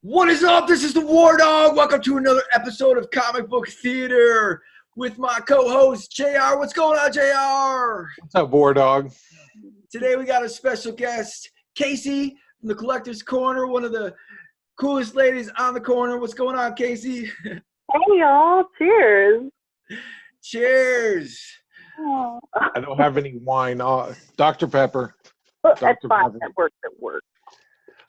What is up? This is the War Dog. Welcome to another episode of Comic Book Theater with my co-host JR. What's going on, JR? What's up, War Dog? Today we got a special guest, Kasey from the Collector's Corner, one of the coolest ladies on the corner. What's going on, Kasey? Hey, y'all. Cheers. Cheers. Oh. I don't have any wine. Dr. Pepper. That's Dr. fine. Pepper. That works.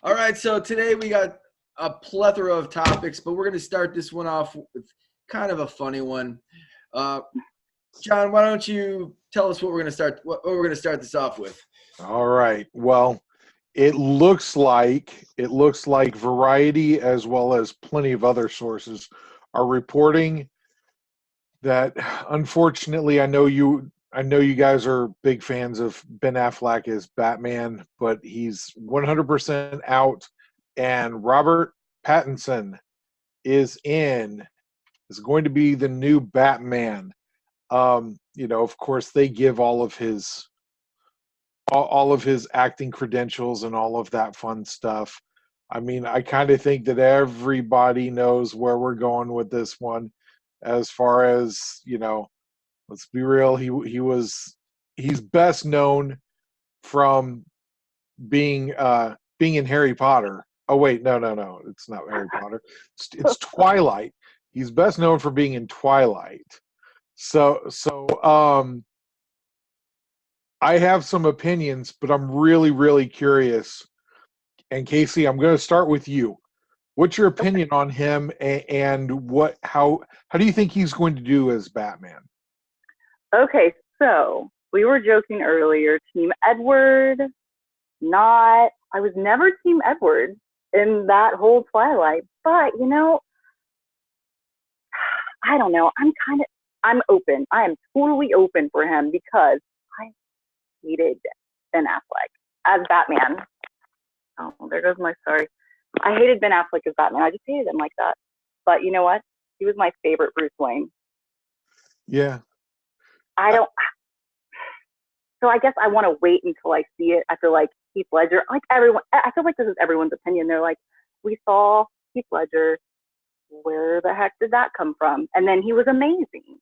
All right, so today we got a plethora of topics, but we're going to start this one off with kind of a funny one. John, why don't you tell us what we're going to start this off with? All right. Well, it looks like Variety as well as plenty of other sources are reporting that, unfortunately, I know you guys are big fans of Ben Affleck as Batman, but he's 100% out, and Robert Pattison is going to be the new Batman. Of course, they give all of his acting credentials and all of that fun stuff. I mean, I kind of think that everybody knows where we're going with this one. As far as, let's be real, he's best known from being in Harry Potter. Oh wait, no, it's not Harry Potter. It's Twilight. He's best known for being in Twilight. So I have some opinions, but I'm really, really curious. And Kasey, I'm going to start with you. What's your opinion on him, and how do you think he's going to do as Batman? Okay, so we were joking earlier, Team Edward, I was never Team Edward in that whole Twilight, but I don't know. I'm open. I am totally open for him because I hated Ben Affleck as Batman. Oh, there goes my sorry. I hated Ben Affleck as Batman. I just hated him like that. But you know what? He was my favorite Bruce Wayne. Yeah. So I guess I want to wait until I see it. I feel like Heath Ledger, like everyone, I feel like this is everyone's opinion. They're like, we saw Heath Ledger. Where the heck did that come from? And then he was amazing.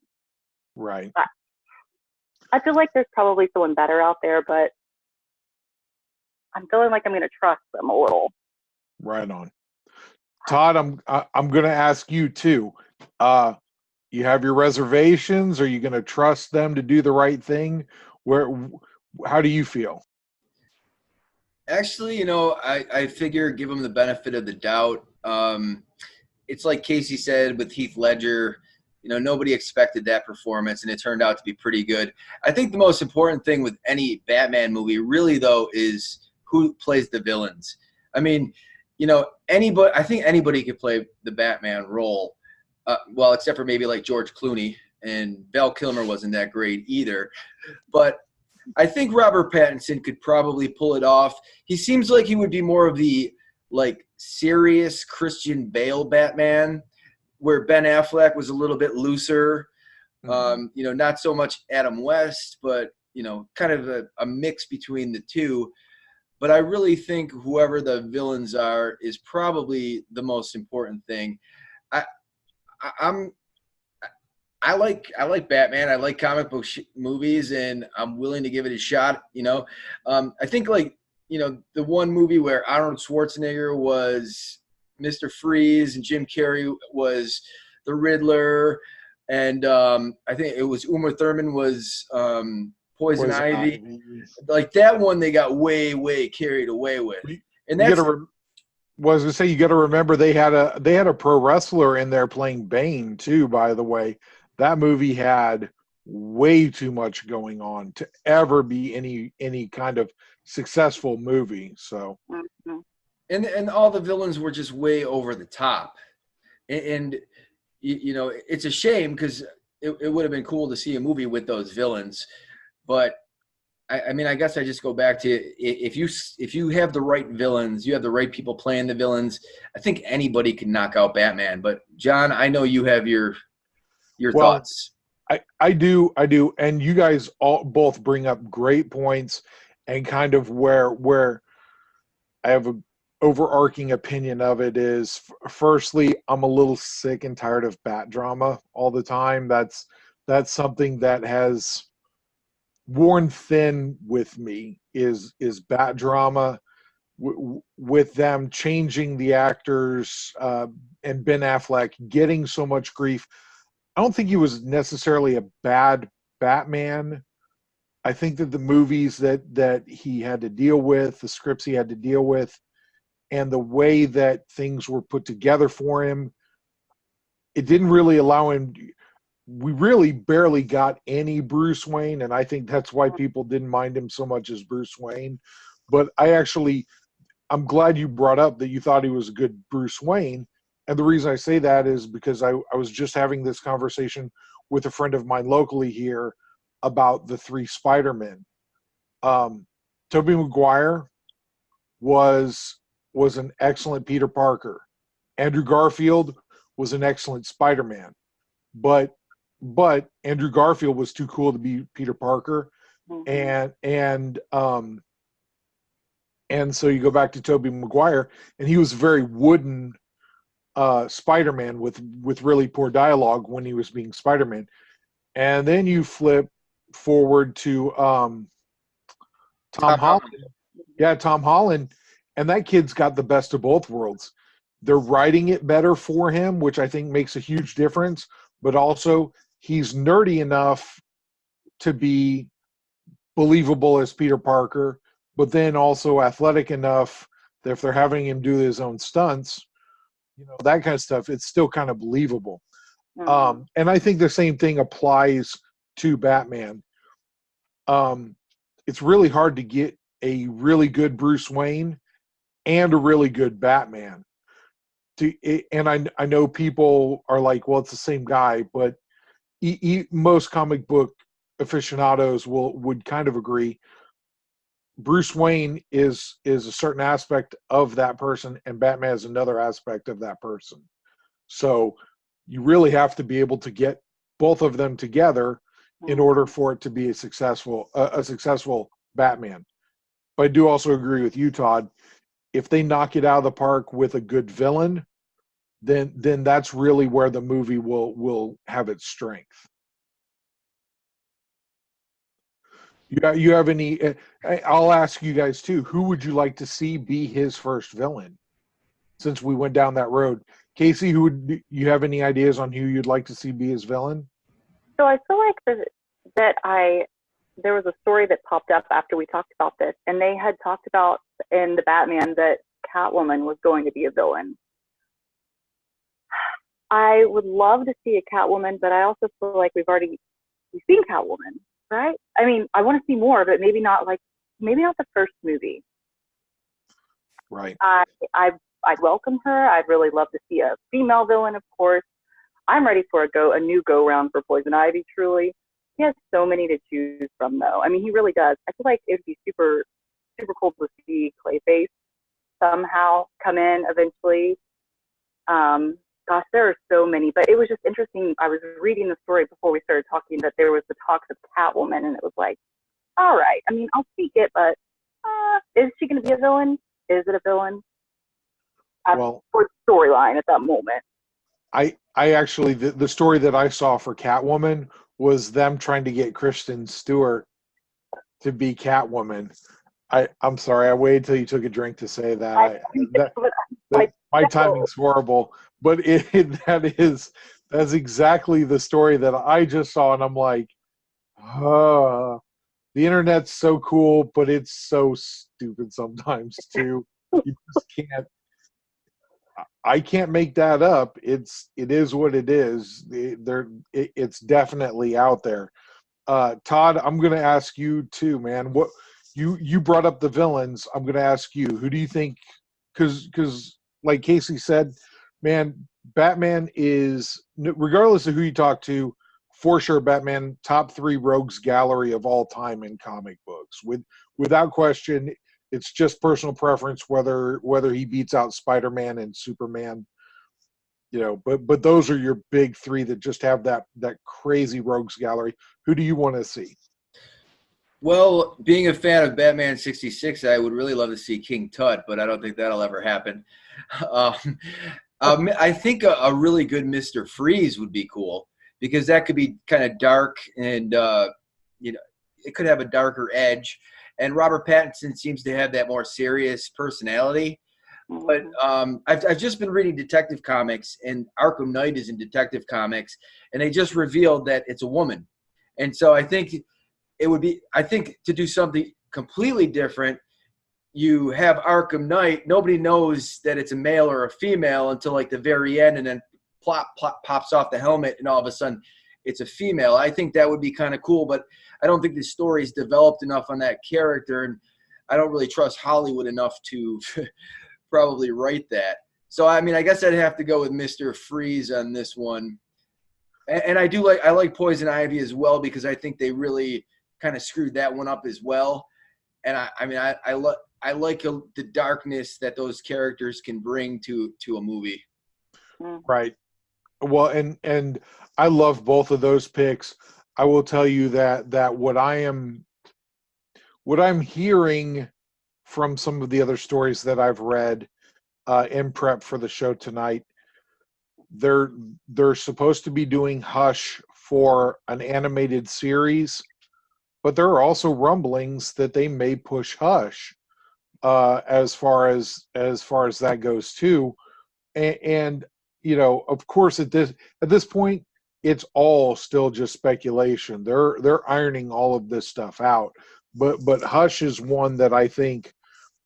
Right. But I feel like there's probably someone better out there, but I'm feeling like I'm going to trust them a little. Right on. Todd, I'm going to ask you too. You have your reservations? Are you going to trust them to do the right thing? How do you feel? Actually, I figure give him the benefit of the doubt. It's like Kasey said with Heath Ledger, nobody expected that performance, and it turned out to be pretty good. I think the most important thing with any Batman movie really, though, is who plays the villains. I mean, I think anybody could play the Batman role, well, except for maybe like George Clooney, and Val Kilmer wasn't that great either. But I think Robert Pattinson could probably pull it off. He seems like he would be more of the serious Christian Bale Batman, where Ben Affleck was a little bit looser. Mm-hmm. Not so much Adam West, but kind of a mix between the two. But I really think whoever the villains are is probably the most important thing. I like Batman. I like comic book movies, and I'm willing to give it a shot. I think the one movie where Arnold Schwarzenegger was Mr. Freeze and Jim Carrey was the Riddler, and I think it was Uma Thurman was Poison Ivy. Like that one, they got way carried away with. And that's you got to remember they had a pro wrestler in there playing Bane too. By the way, that movie had way too much going on to ever be any kind of successful movie. So, and all the villains were just way over the top, and it's a shame because it would have been cool to see a movie with those villains. But I mean, I guess I just go back to if you have the right villains, you have the right people playing the villains. I think anybody can knock out Batman. But John, I know you have your thoughts. I do, and you guys both bring up great points, and kind of where I have overarching opinion of it is, firstly, I'm a little sick and tired of bat drama all the time. That's something that has worn thin with me, is bat drama, with them changing the actors, and Ben Affleck getting so much grief. I don't think he was necessarily a bad Batman. I think that the movies that he had to deal with, the scripts he had to deal with, and the way that things were put together for him, it didn't really allow him. We really barely got any Bruce Wayne, and I think that's why people didn't mind him so much as Bruce Wayne. But I'm glad you brought up that you thought he was a good Bruce Wayne. And the reason I say that is because I was just having this conversation with a friend of mine locally here about the three Spider-Men. Tobey Maguire was an excellent Peter Parker. Andrew Garfield was an excellent Spider-Man. But Andrew Garfield was too cool to be Peter Parker. And so you go back to Tobey Maguire, and he was a very wooden Spider-Man with really poor dialogue when he was being Spider-Man. And then you flip forward to Tom Holland. Yeah, Tom Holland. And that kid's got the best of both worlds. They're writing it better for him, which I think makes a huge difference. But also, he's nerdy enough to be believable as Peter Parker, but then also athletic enough that if they're having him do his own stunts, that kind of stuff, it's still kind of believable. And I think the same thing applies to Batman. It's really hard to get a really good Bruce Wayne and a really good Batman. And I know people are like, well, it's the same guy, but most comic book aficionados would kind of agree. Bruce Wayne is a certain aspect of that person, and Batman is another aspect of that person. So you really have to be able to get both of them together in order for it to be a successful Batman. But I do also agree with you, Todd. If they knock it out of the park with a good villain, then that's really where the movie will have its strength. You have any? I'll ask you guys too. Who would you like to see be his first villain? Since we went down that road, Kasey, you have any ideas on who you'd like to see be his villain? So I feel like there was a story that popped up after we talked about this, and they had talked about in the Batman that Catwoman was going to be a villain. I would love to see a Catwoman, but I also feel like we've seen Catwoman, right? I mean, I want to see more, but maybe not the first movie. Right. I'd welcome her. I'd really love to see a female villain, of course. I'm ready for a new go round for Poison Ivy. Truly, he has so many to choose from, though. I mean, he really does. I feel like it'd be super, super cool to see Clayface somehow come in eventually. Gosh, there are so many, but it was just interesting. I was reading the story before we started talking that there was the talks of Catwoman, and it was like, all right, I mean, I'll speak it, but is she going to be a villain? Is it a villain? For the storyline at that moment. I actually, the story that I saw for Catwoman was them trying to get Kristen Stewart to be Catwoman. I'm sorry, I waited till you took a drink to say that. My timing's horrible, but that's exactly the story that I just saw, and I'm like, the internet's so cool, but it's so stupid sometimes too. You just can't. I can't make that up. It is what it is. It's definitely out there. Todd, I'm going to ask you too, man. What you brought up the villains. I'm going to ask you. Who do you think? Because like Kasey said, man, Batman is, regardless of who you talk to, for sure, Batman top 3 rogues gallery of all time in comic books. Without question. It's just personal preference whether he beats out Spider-Man and Superman, but those are your big 3 that just have that crazy rogues gallery. Who do you want to see? Well, being a fan of Batman 66, I would really love to see King Tut, but I don't think that'll ever happen. Um, I think a really good Mr. Freeze would be cool because that could be kind of dark and, you know, it could have a darker edge. And Robert Pattinson seems to have that more serious personality. But I've just been reading Detective Comics, and Arkham Knight is in Detective Comics, and they just revealed that it's a woman. And so I think it would be, I think to do something completely different, you have Arkham Knight. Nobody knows that it's a male or a female until like the very end, and then plop, plop pops off the helmet, and all of a sudden it's a female. I think that would be kind of cool, but I don't think the story's developed enough on that character, and I don't really trust Hollywood enough to probably write that. So I mean, I guess I'd have to go with Mr. Freeze on this one. And I like Poison Ivy as well because I think they really kind of screwed that one up as well. And I like the darkness that those characters can bring to a movie. Right. Well, and I love both of those picks. I will tell you that what I'm hearing from some of the other stories that I've read in prep for the show tonight, they're supposed to be doing Hush for an animated series, but there are also rumblings that they may push Hush as far as that goes too. And you know, of course, at this point, it's all still just speculation. They're ironing all of this stuff out. But Hush is one that I think,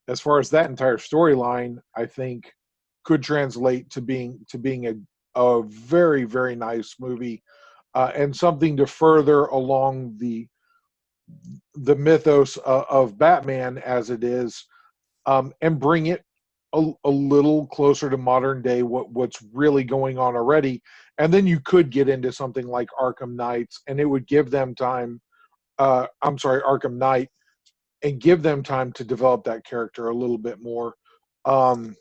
as far as that entire storyline, I think could translate to being a very, very nice movie, and something to further along the mythos of Batman as it is, and bring it a little closer to modern day, what's really going on already. And then you could get into something like Arkham Knights, and it would give them time. Arkham Knight, and give them time to develop that character a little bit more. I'm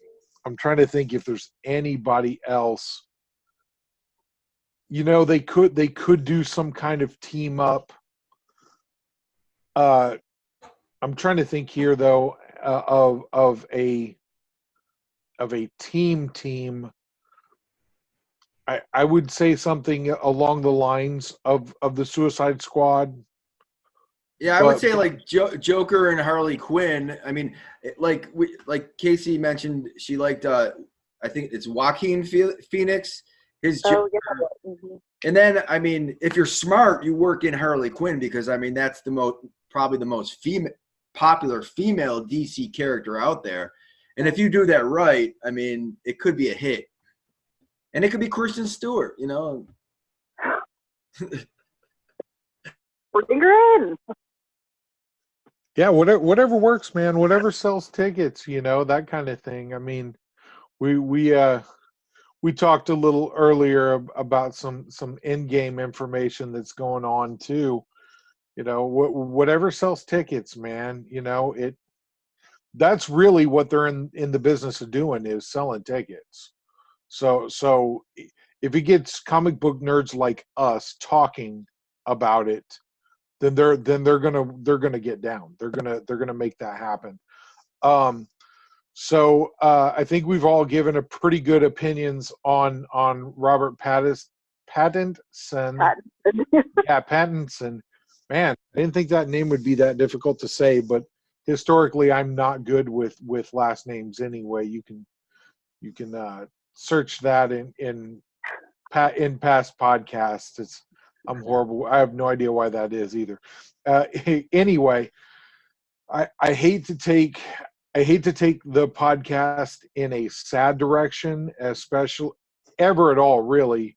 trying to think if there's anybody else. You know, they could do some kind of team up. I'm trying to think here though, of a team. I would say something along the lines of the Suicide Squad. Yeah, I would say like Joker and Harley Quinn. I mean, like Kasey mentioned, she liked I think it's Joaquin Phoenix. His And then I mean, if you're smart, you work in Harley Quinn because I mean that's probably the most popular female DC character out there. And if you do that right, I mean, it could be a hit. And it could be Kristen Stewart, you know. We're in. Yeah, whatever works, man. Whatever sells tickets, you know, that kind of thing. I mean, we talked a little earlier about some in-game information that's going on too. You know, whatever sells tickets, man. You know, that's really what they're in the business of doing, is selling tickets. So if it gets comic book nerds like us talking about it, then they're gonna get down. They're gonna make that happen. So I think we've all given a pretty good opinions on Robert Pattinson. Yeah, Pattinson. Man, I didn't think that name would be that difficult to say, but historically, I'm not good with last names anyway. You can search that in past podcasts. I'm horrible. I have no idea why that is either. Anyway, I hate to take the podcast in a sad direction, especially ever at all, really,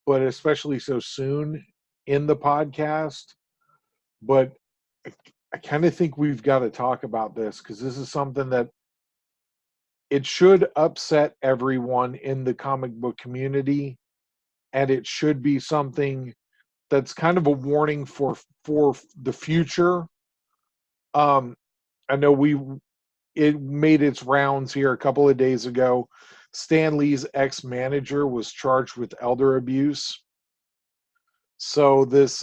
but especially so soon in the podcast. But I kind of think we've got to talk about this because this is something that it should upset everyone in the comic book community, and it should be something that's kind of a warning for the future. I know it made its rounds here a couple of days ago. Stan Lee's ex-manager was charged with elder abuse. So this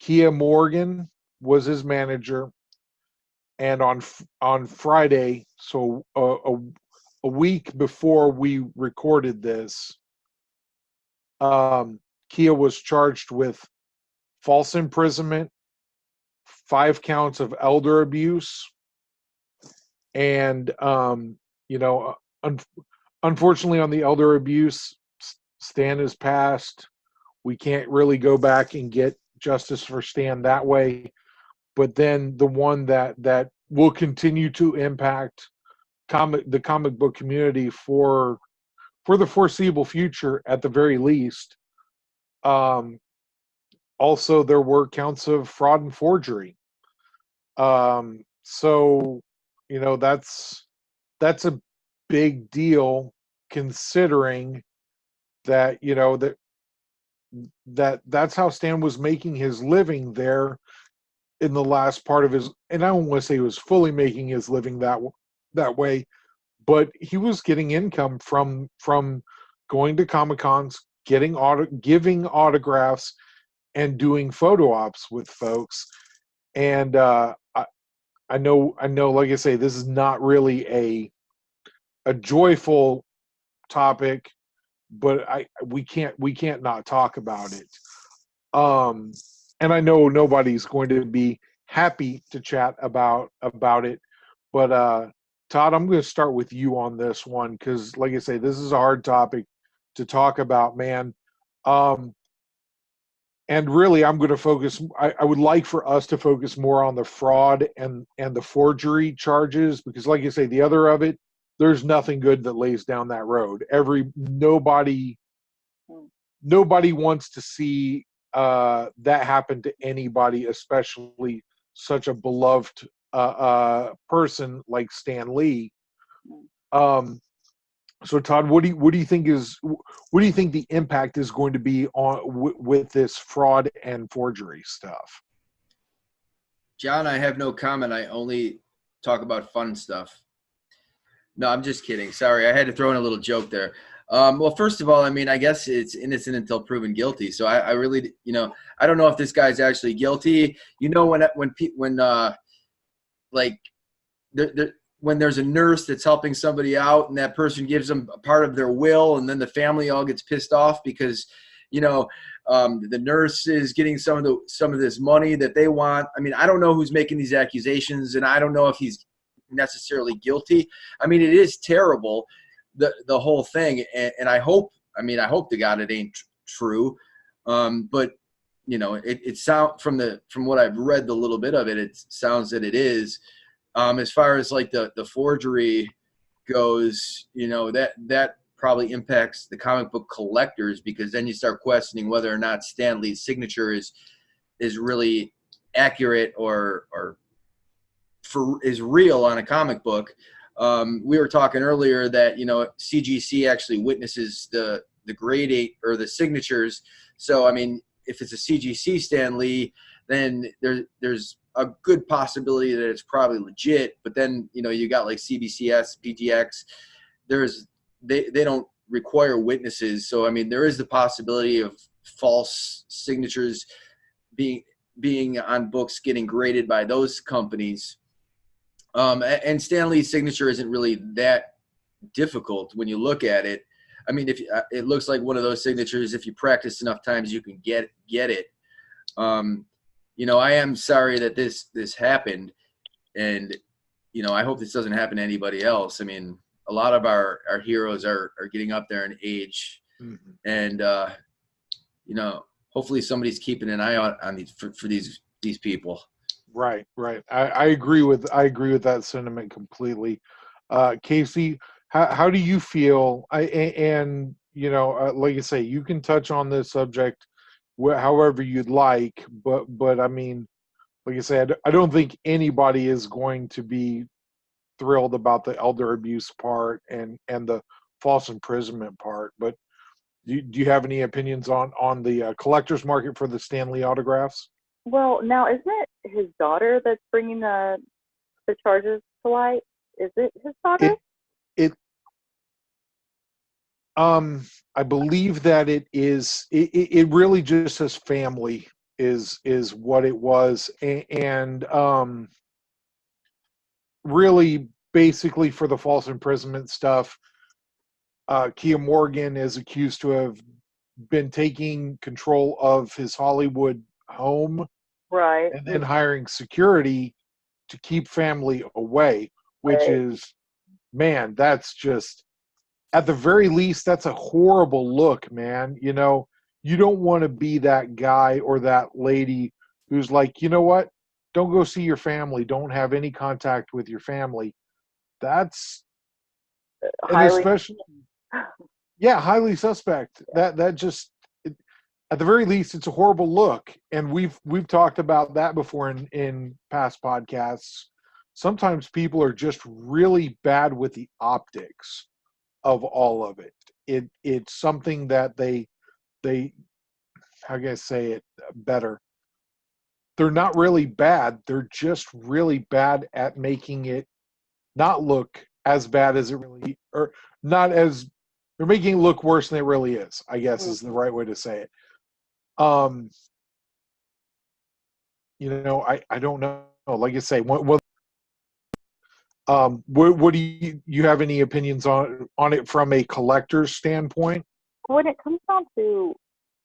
Kia Morgan, was his manager, and on Friday, so a week before we recorded this, Kia was charged with false imprisonment, 5 counts of elder abuse, and you know, un- unfortunately, on the elder abuse, Stan has passed. We can't really go back and get justice for Stan that way. But then the one that will continue to impact the comic book community for the foreseeable future, at the very least. Um, Also, there were counts of fraud and forgery. So, that's a big deal, considering that that's how Stan was making his living there in the last part of his. And I don't want to say he was fully making his living that way, but he was getting income from going to Comic Cons, giving autographs, and doing photo ops with folks. And I know, like I say, this is not really a joyful topic, but we can't not talk about it. Um, and I know nobody's going to be happy to chat about it, but Todd, I'm going to start with you on this one because, like I say, this is a hard topic to talk about, man. Um, and really, I'm going to focus. I would like for us to focus more on the fraud and the forgery charges because, like you say, the other of it, there's nothing good that lays down that road. Nobody wants to see that happen to anybody, especially such a beloved person like Stan Lee. Um, so, Todd, what do you think the impact is going to be on with this fraud and forgery stuff? John, I have no comment. I only talk about fun stuff. No, I'm just kidding. Sorry, I had to throw in a little joke there. Well, first of all, I mean, I guess it's innocent until proven guilty. So I really, I don't know if this guy's actually guilty. Like, when there's a nurse that's helping somebody out and that person gives them a part of their will, and then the family all gets pissed off because, the nurse is getting some of this money that they want. I mean, I don't know who's making these accusations, and I don't know if he's necessarily guilty. I mean, it is terrible, the whole thing, and I hope to God it ain't true. But it sound from what I've read, the little bit of it, it sounds that it is. As far as like the forgery goes, that probably impacts the comic book collectors, because then you start questioning whether or not Stan Lee's signature is really accurate or is real on a comic book. We were talking earlier that CGC actually witnesses the grade 8 or the signatures. So I mean, if it's a CGC Stan Lee, then there's a good possibility that it's probably legit. But then you got like CBCS, PTX. They don't require witnesses. So I mean, there is the possibility of false signatures being on books getting graded by those companies. And Stan Lee's signature isn't really that difficult when you look at it. I mean, if it looks like one of those signatures, if you practice enough times, you can get it. I am sorry that this happened, and I hope this doesn't happen to anybody else. I mean, a lot of our heroes are getting up there in age, mm-hmm. and hopefully somebody's keeping an eye on these for these people. Right. I agree with that sentiment completely. Kasey, how do you feel? Like I say, you can touch on this subject however you'd like, but I mean, like I said, I don't think anybody is going to be thrilled about the elder abuse part and the false imprisonment part. But do you have any opinions on the collector's market for the Stan Lee autographs? Well, now isn't it his daughter that's bringing the charges to light? Is it his daughter? I believe that it is. It really just says family is what it was, and really basically for the false imprisonment stuff, Kia Morgan is accused to have been taking control of his Hollywood home Right. and then hiring security to keep family away, which Right. is, man, that's just, at the very least, that's a horrible look, man. You know, you don't want to be that guy or that lady who's like, you know what? Don't go see your family. Don't have any contact with your family. That's, and Highly. especially, yeah, highly suspect. That just, at the very least, it's a horrible look. And we've talked about that before in past podcasts. Sometimes people are just really bad with the optics of all of it. It's something that they how can I say it better? They're not really bad. They're just really bad at making it not look as bad as it really, or not as, they're making it look worse than it really is, I guess is the right way to say it. You know, I don't know. Like I say, what do you have any opinions on it from a collector's standpoint? When it comes down to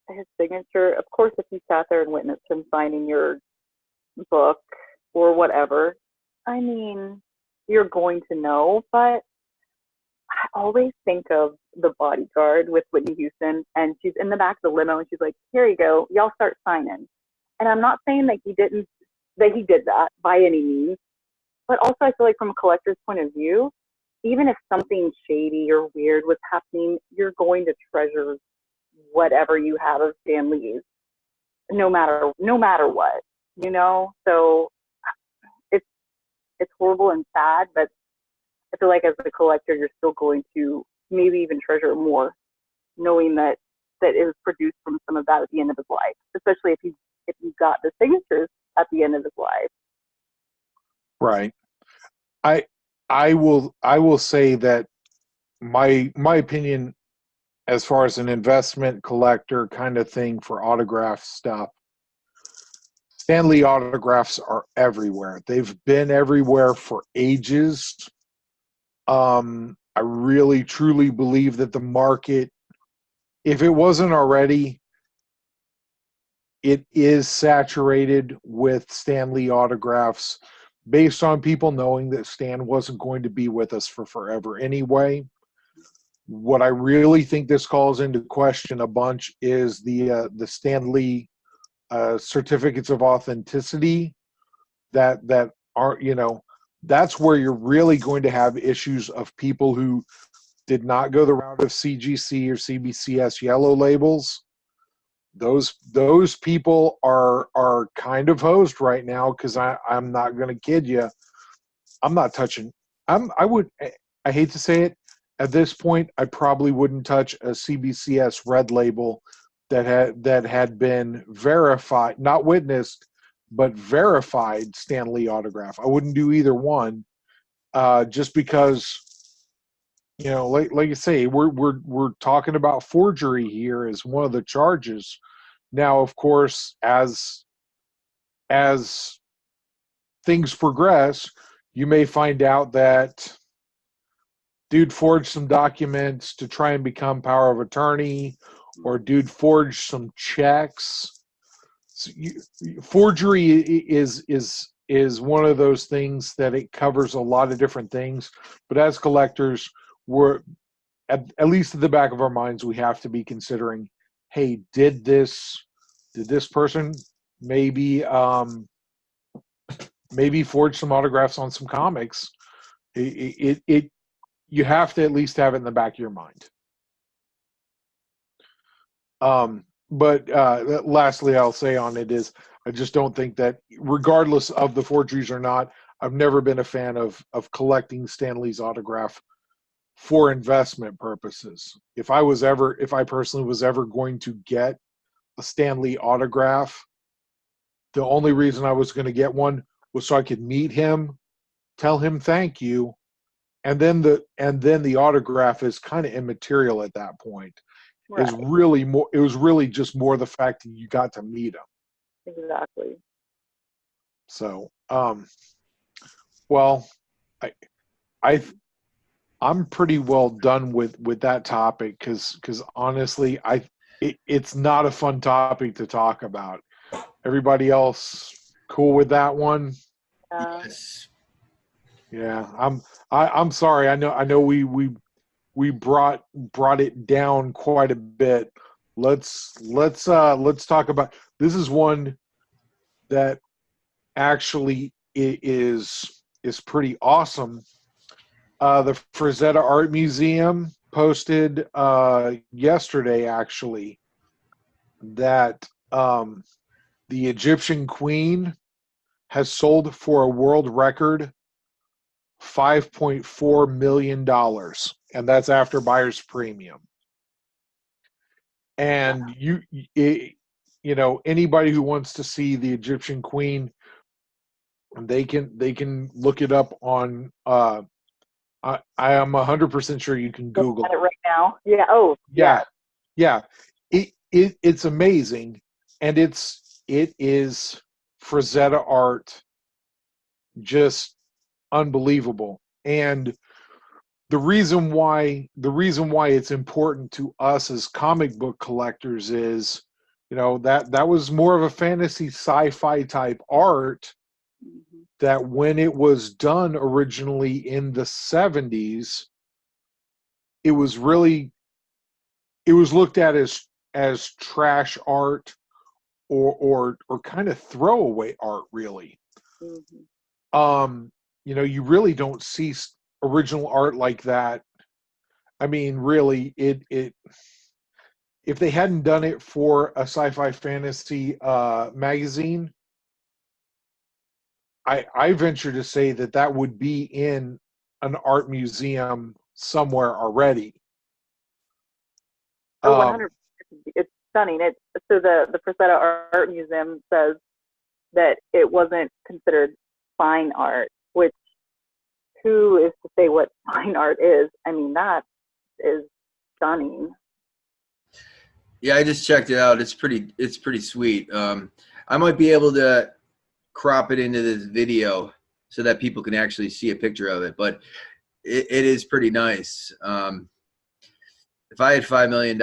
his signature, of course, if you sat there and witnessed him signing your book or whatever, I mean, you're going to know. But I always think of The Bodyguard with Whitney Houston, and she's in the back of the limo, and she's like, "Here you go, y'all start signing." And I'm not saying that he did that by any means, but also I feel like from a collector's point of view, even if something shady or weird was happening, you're going to treasure whatever you have of Stan Lee's, no matter what, you know. So it's horrible and sad, but I feel like as a collector, you're still going to maybe even treasure it more, knowing that it was produced from some of that at the end of his life, especially if you got the signatures at the end of his life. Right. I will say that my opinion as far as an investment collector kind of thing for autograph stuff, Stan Lee autographs are everywhere. They've been everywhere for ages. I really truly believe that the market, if it wasn't already, it is saturated with Stan Lee autographs based on people knowing that Stan wasn't going to be with us for forever anyway. What I really think this calls into question a bunch is the Stan Lee certificates of authenticity that are, you know, that's where you're really going to have issues of people who did not go the route of CGC or CBCS yellow labels. Those people are kind of hosed right now, because I'm not going to kid you. I'm not touching. I hate to say it. At this point, I probably wouldn't touch a CBCS red label that had been verified, not witnessed, but verified Stan Lee autograph. I wouldn't do either one, just because, you know, like you say, we're talking about forgery here as one of the charges. Now, of course, as things progress, you may find out that dude forged some documents to try and become power of attorney, or dude forged some checks. So forgery is one of those things that it covers a lot of different things. But as collectors, we're at least at the back of our minds, we have to be considering, hey, did this person maybe forge some autographs on some comics? It you have to at least have it in the back of your mind. But lastly, I'll say on it is, I just don't think that, regardless of the forgeries or not, I've never been a fan of collecting Stan Lee's autograph for investment purposes. If I personally was ever going to get a Stan Lee autograph, the only reason I was going to get one was so I could meet him, tell him thank you, and then the autograph is kind of immaterial at that point. Right. It was really just more the fact that you got to meet him. Exactly. So, well, I, I, I'm pretty well done with that topic because honestly, it's not a fun topic to talk about. Everybody else cool with that one? Yes. Yeah, I'm sorry. I know we brought it down quite a bit. Let's talk about this. Is one that actually is pretty awesome. The Frazetta Art Museum posted yesterday actually that the Egyptian Queen has sold for a world record $5.4 million, and that's after buyer's premium. And anybody who wants to see the Egyptian Queen, they can look it up on. I am 100% sure you can Look Google at it right now. Yeah. Oh, Yeah, yeah. yeah. It's amazing, and it is Frazetta art, just unbelievable. And the reason why it's important to us as comic book collectors is, that was more of a fantasy sci-fi type art Mm-hmm. that when it was done originally in the 70s, it was really it was looked at as trash art, or kind of throwaway art, really. Mm-hmm. You really don't see original art like that. I mean, really, it if they hadn't done it for a sci-fi fantasy magazine, I venture to say that would be in an art museum somewhere already. Oh, Um, 100%. It's stunning. So the Frazetta Art Museum says that it wasn't considered fine art, which, who is to say what fine art is? I mean, that is stunning. Yeah, I just checked it out. It's pretty sweet. I might be able to crop it into this video so that people can actually see a picture of it, but it is pretty nice. If I had $5 million,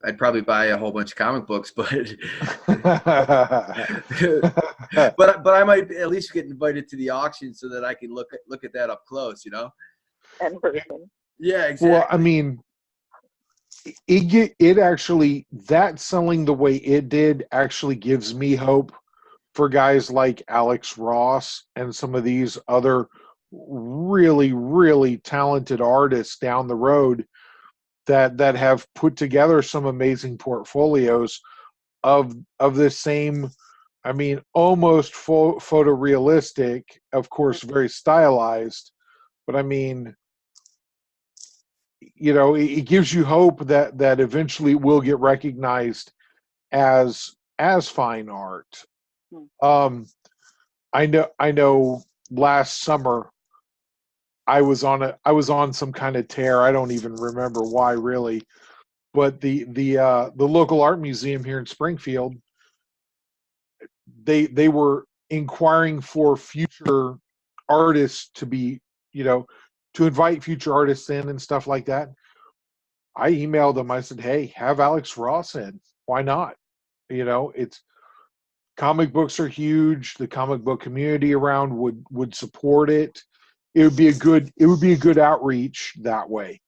I'd probably buy a whole bunch of comic books, but but I might at least get invited to the auction so that I can look at that up close, In person. Yeah, well, I exactly. mean, it actually, that selling the way it did actually gives me hope for guys like Alex Ross and some of these other really, really talented artists down the road that have put together some amazing portfolios of the same. I mean, almost photorealistic, of course, very stylized, but I mean, it gives you hope that eventually it will get recognized as fine art. Hmm. I know last summer I was on some kind of tear. I don't even remember why, really, but the local art museum here in Springfield, they were inquiring for future artists to be, you know to invite future artists in and stuff like that. I emailed them. I said, "Hey, have Alex Ross in. Why not?" It's comic books are huge. The comic book community around would support it. It would be a good outreach that way.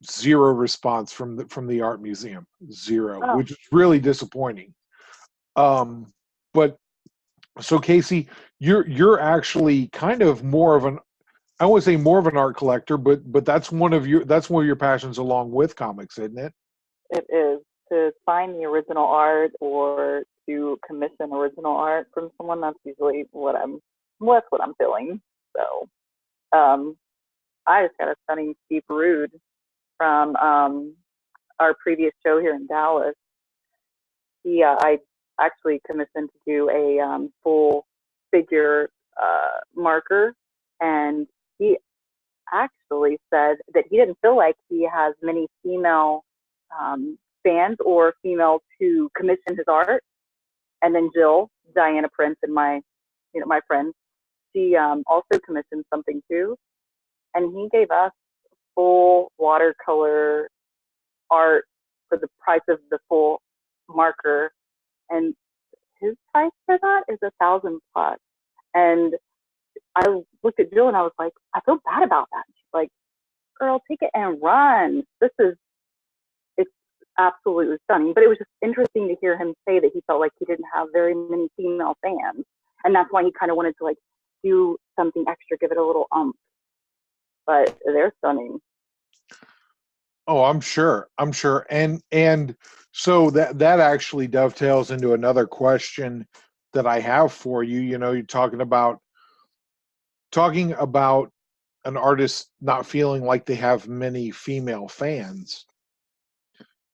Zero response from the art museum. Zero, Oh, which is really disappointing. But so, Kasey, you're actually kind of more of an, I wouldn't say more of an art collector, but that's one of your passions along with comics, isn't it? it is to find the original art or to commission original art from someone. That's usually what's what I'm feeling. So, um, I just got a stunning Steve Rude from our previous show here in Dallas. I actually commissioned to do a full figure marker, and he actually said that he didn't feel like he has many female fans or female to commission his art. And then Jill, Diana Prince, and my friend, she also commissioned something too. And he gave us full watercolor art for the price of the full marker. And his price for that is $1,000 plus. And I looked at Jill and I was like, I feel bad about that. She's like, girl, take it and run. It's absolutely stunning. But it was just interesting to hear him say that he felt like he didn't have very many female fans. And that's why he kind of wanted to like do something extra, give it a little But they're stunning. Oh, I'm sure. And so that actually dovetails into another question that I have for you. You know, you're talking about an artist not feeling like they have many female fans.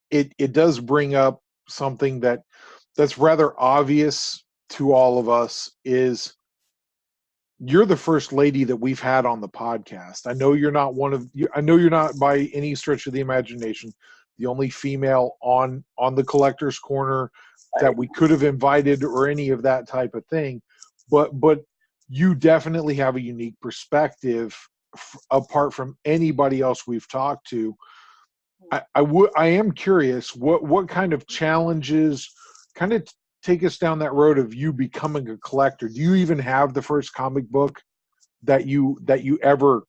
It does bring up something that's rather obvious to all of us. Is you're the first lady that we've had on the podcast. I know you're not I know you're not by any stretch of the imagination the only female on the Collector's Corner that we could have invited or any of that type of thing. But you definitely have a unique perspective apart from anybody else we've talked to. I am curious what kind of challenges kind of take us down that road of you becoming a collector. Do you even have the first comic book that you ever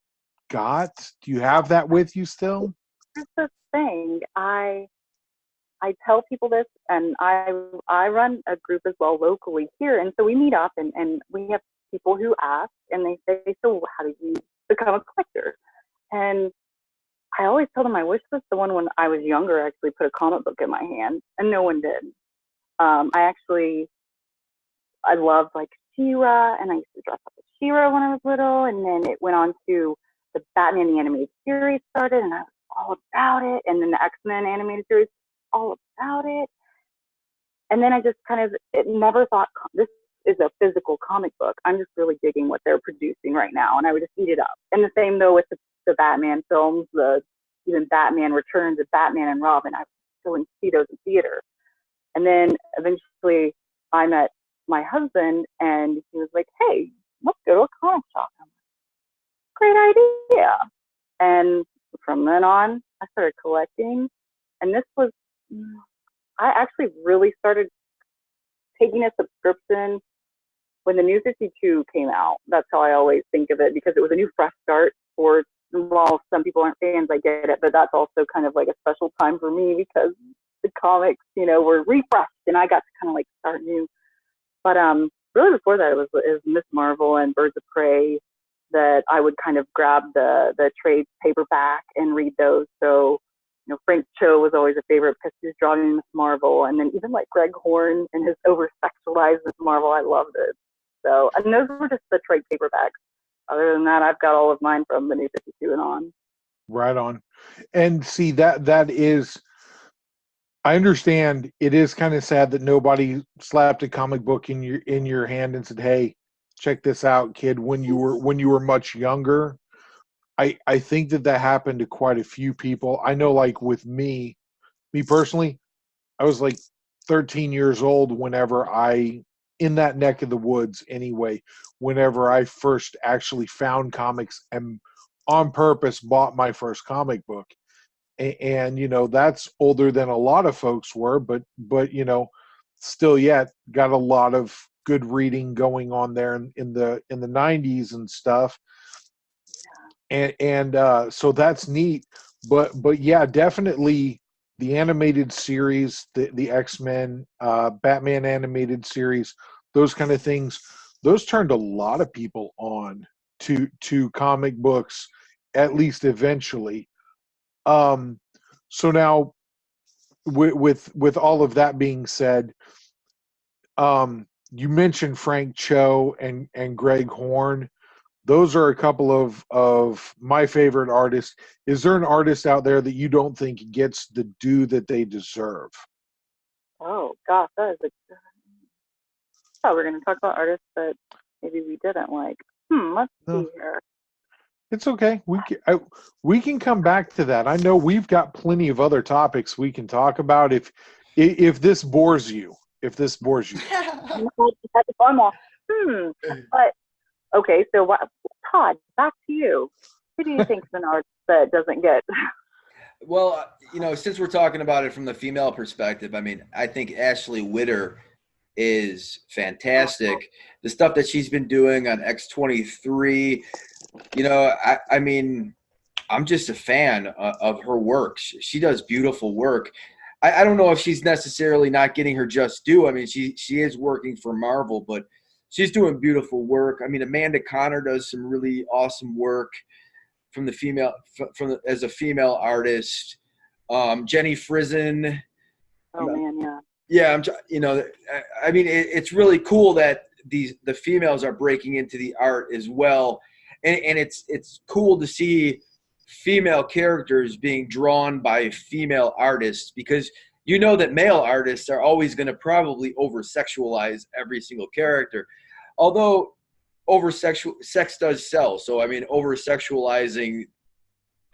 got? Do you have that with you still? Here's the thing. I tell people this, and I run a group as well locally here, and so we meet up and we have people who ask and they say, so how did you become a collector? And I always tell them I wish this the one when I was younger actually put a comic book in my hand, and no one did. I loved like She-Ra, and I used to dress up as She-Ra when I was little, and then it went on to the Batman the Animated Series started, and I was all about it, and then the X-Men Animated Series, all about it. And then I just never thought this is a physical comic book. I'm just really digging what they're producing right now, and I would just eat it up. And the same though with the Batman films, even Batman Returns of Batman and Robin. I was going to see those in theater. And then eventually I met my husband, and he was like, hey, let's go to a comic shop. I'm like, great idea. And from then on, I started collecting. And I actually really started taking a subscription when the New 52 came out. That's how I always think of it, because it was a new fresh start for, well, some people aren't fans, I get it, but that's also kind of like a special time for me because the comics, were refreshed and I got to kind of like start new. But really before that, it was Miss Marvel and Birds of Prey that I would kind of grab the trade paperback and read those. So, Frank Cho was always a favorite because he was drawing Miss Marvel, and then even like Greg Horn and his over-sexualized Miss Marvel, I loved it. So, and those were just the trade paperbacks. Other than that, I've got all of mine from the New 52 and on. Right on. And see, that is, I understand it is kind of sad that nobody slapped a comic book in your hand and said, hey, check this out, kid, when you were much younger. I think that happened to quite a few people. I know, like with me personally, I was like 13 years old whenever in that neck of the woods anyway, whenever I first actually found comics and on purpose bought my first comic book. And that's older than a lot of folks were, but still yet got a lot of good reading going on there in the 90s and stuff. And so that's neat. But yeah, definitely the animated series, the X-Men, Batman animated series, those kind of things, those turned a lot of people on to comic books, at least eventually. So now with all of that being said, you mentioned Frank Cho and Greg Horn. Those are a couple of my favorite artists. Is there an artist out there that you don't think gets the due that they deserve? Oh gosh, that is I thought we were going to talk about artists that maybe we didn't like. Let's see here. It's okay. We can come back to that. I know we've got plenty of other topics we can talk about if this bores you. If this bores you. That's a fun one. But okay, so Todd, back to you. Who do you think's an artist that doesn't get? Well, since we're talking about it from the female perspective, I mean, I think Ashley Witter is fantastic. The stuff that she's been doing on X23, I mean, I'm just a fan of her work. She does beautiful work. I don't know if she's necessarily not getting her just due. I mean, she is working for Marvel, but she's doing beautiful work. I mean, Amanda Connor does some really awesome work from the female as a female artist. Jenny Frizen. Oh man, yeah. Yeah, I mean, it's really cool that the females are breaking into the art as well, and it's cool to see female characters being drawn by female artists, because that male artists are always going to probably over sexualize every single character, although sex does sell. So I mean, over sexualizing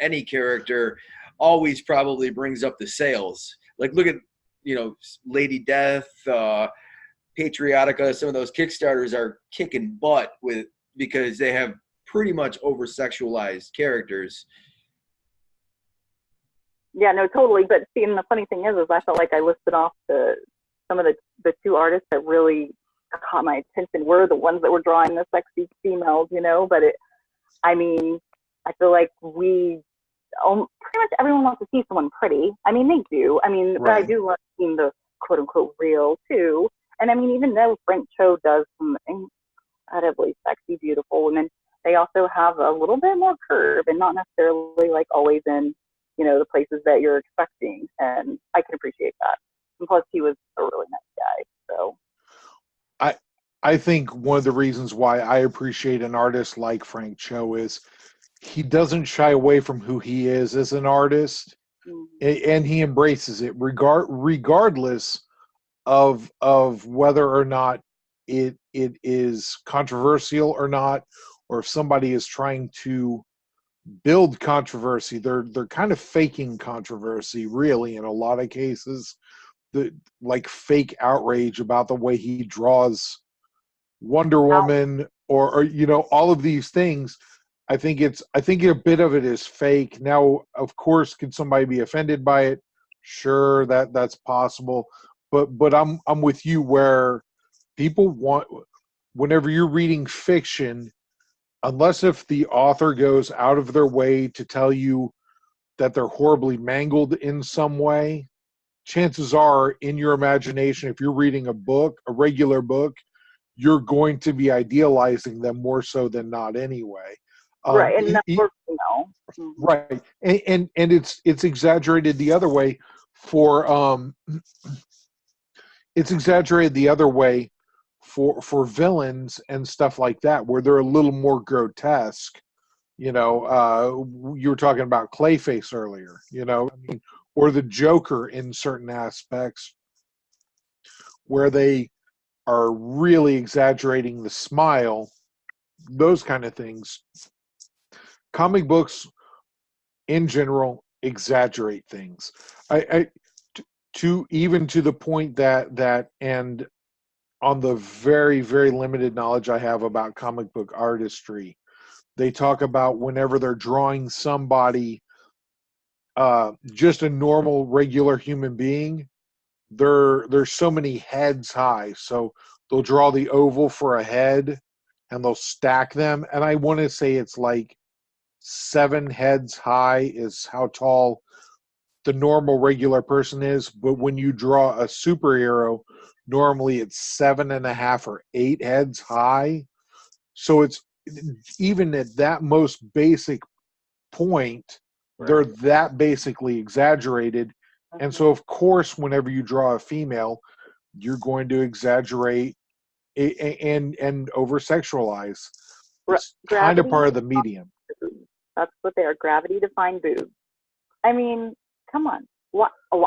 any character always probably brings up the sales. Like look at Lady Death, Patriotica. Some of those Kickstarters are kicking butt because they have pretty much over sexualized characters. Yeah, no, totally. But see, and the funny thing is I felt like I listed off some of the two artists that really caught my attention were the ones that were drawing the sexy females, but I mean, I feel like pretty much everyone wants to see someone pretty. I mean, they do. I mean, right. But I do love seeing the quote unquote real too. And I mean, even though Frank Cho does some incredibly sexy, beautiful women, they also have a little bit more curve and not necessarily like always in, the places that you're expecting. And I can appreciate that. And plus, he was a really nice guy. So I think one of the reasons why I appreciate an artist like Frank Cho is he doesn't shy away from who he is as an artist, and he embraces it regardless of whether or not it is controversial or not, or if somebody is trying to build controversy. They're kind of faking controversy, really, in a lot of cases. Like fake outrage about the way he draws Wonder Woman, or all of these things. I think a bit of it is fake. Now, of course, could somebody be offended by it? Sure, that's possible. But I'm with you where people want, whenever you're reading fiction, unless if the author goes out of their way to tell you that they're horribly mangled in some way, chances are in your imagination, if you're reading a regular book, you're going to be idealizing them more so than not anyway. Right, and that's right, and it's exaggerated the other way for it's exaggerated the other way for villains and stuff like that, where they're a little more grotesque. You were talking about Clayface earlier, or the Joker in certain aspects, where they are really exaggerating the smile, those kind of things. Comic books in general exaggerate things. Even to the point that and on the very, very limited knowledge I have about comic book artistry, they talk about whenever they're drawing somebody, just a normal, regular human being, they're so many heads high. So they'll draw the oval for a head and they'll stack them. And I want to say it's like 7 heads high is how tall the normal regular person is. But when you draw a superhero, normally it's 7.5 or 8 heads high. So it's even at that most basic point, right, they're that basically exaggerated. And so, of course, whenever you draw a female, you're going to exaggerate and over-sexualize. It's kind of part of the medium. That's what they are, gravity-defying boobs. I mean, come on.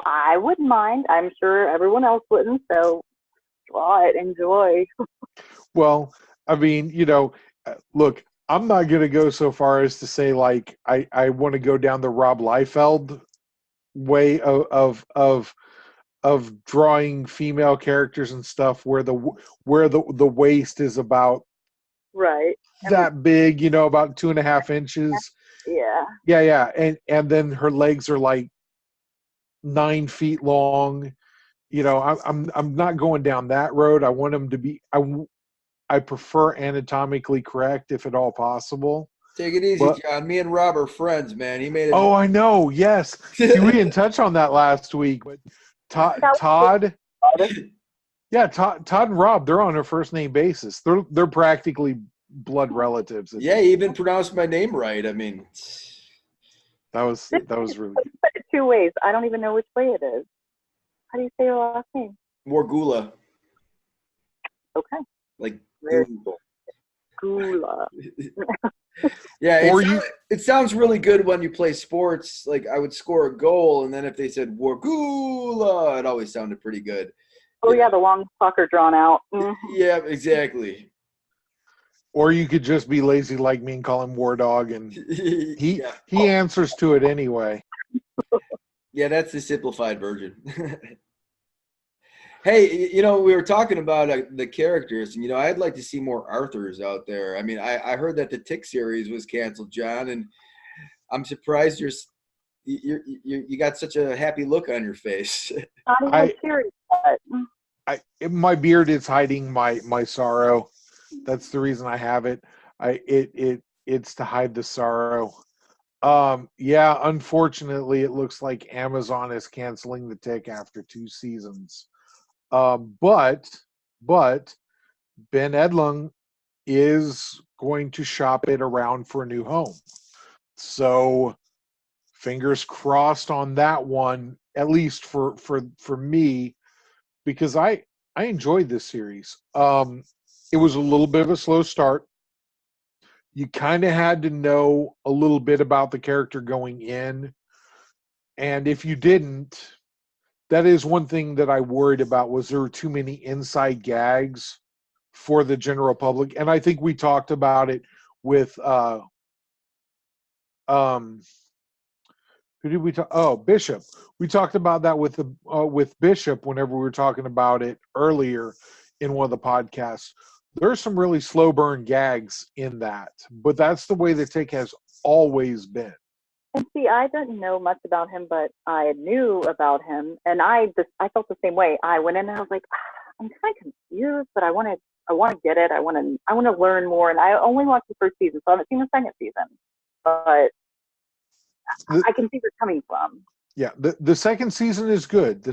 I wouldn't mind. I'm sure everyone else wouldn't, so draw it, enjoy. Well, I mean, look, I'm not going to go so far as to say like I want to go down the Rob Liefeld way of drawing female characters and stuff where the waist is about Right. that big, about 2.5 inches. Yeah. Yeah, and then her legs are like 9 feet long. I'm not going down that road. I want them to be. I prefer anatomically correct if at all possible. Take it easy, But John. Me and Rob are friends, man. He made it. oh, I know. Yes. See, we didn't touch on that last week, but Todd. Yeah, Todd and Rob, they're on a first name basis. They're practically blood relatives. Yeah, he even pronounced my name right. I mean, that was really good. Put it 2 ways. I don't even know which way it is. How do you say your last name? Morgula. Okay. Like Very goo. Gula. Yeah, it sounds really good when you play sports. Like I would score a goal, and then if they said Wargula, it always sounded pretty good. Oh yeah, the long fucker drawn out. Mm-hmm. Yeah, exactly. Or you could just be lazy like me and call him War Dog, and he answers to it anyway. Yeah, that's the simplified version. Hey, we were talking about the characters, and I'd like to see more Arthurs out there. I mean, I heard that the Tick series was canceled, John, and I'm surprised you got such a happy look on your face. Not even serious. My beard is hiding my sorrow. That's the reason I have it. It's to hide the sorrow. Yeah, unfortunately, it looks like Amazon is canceling the Tick after 2 seasons. But Ben Edlund is going to shop it around for a new home. So fingers crossed on that one, at least for me, because I enjoyed this series. It was a little bit of a slow start. You kind of had to know a little bit about the character going in. And if you didn't, that is one thing that I worried about, was there were too many inside gags for the general public. And I think we talked about it with who did we talk? Oh, Bishop. We talked about that with Bishop whenever we were talking about it earlier in one of the podcasts. There's some really slow burn gags in that, but that's the way the Tick has always been. And see, I didn't know much about him, but I knew about him, and I felt the same way. I went in and I was like, I'm kind of confused, but I want to get it. I want to learn more, and I only watched the first season, so I haven't seen the second season, but I can see where it's coming from. Yeah, the second season is good.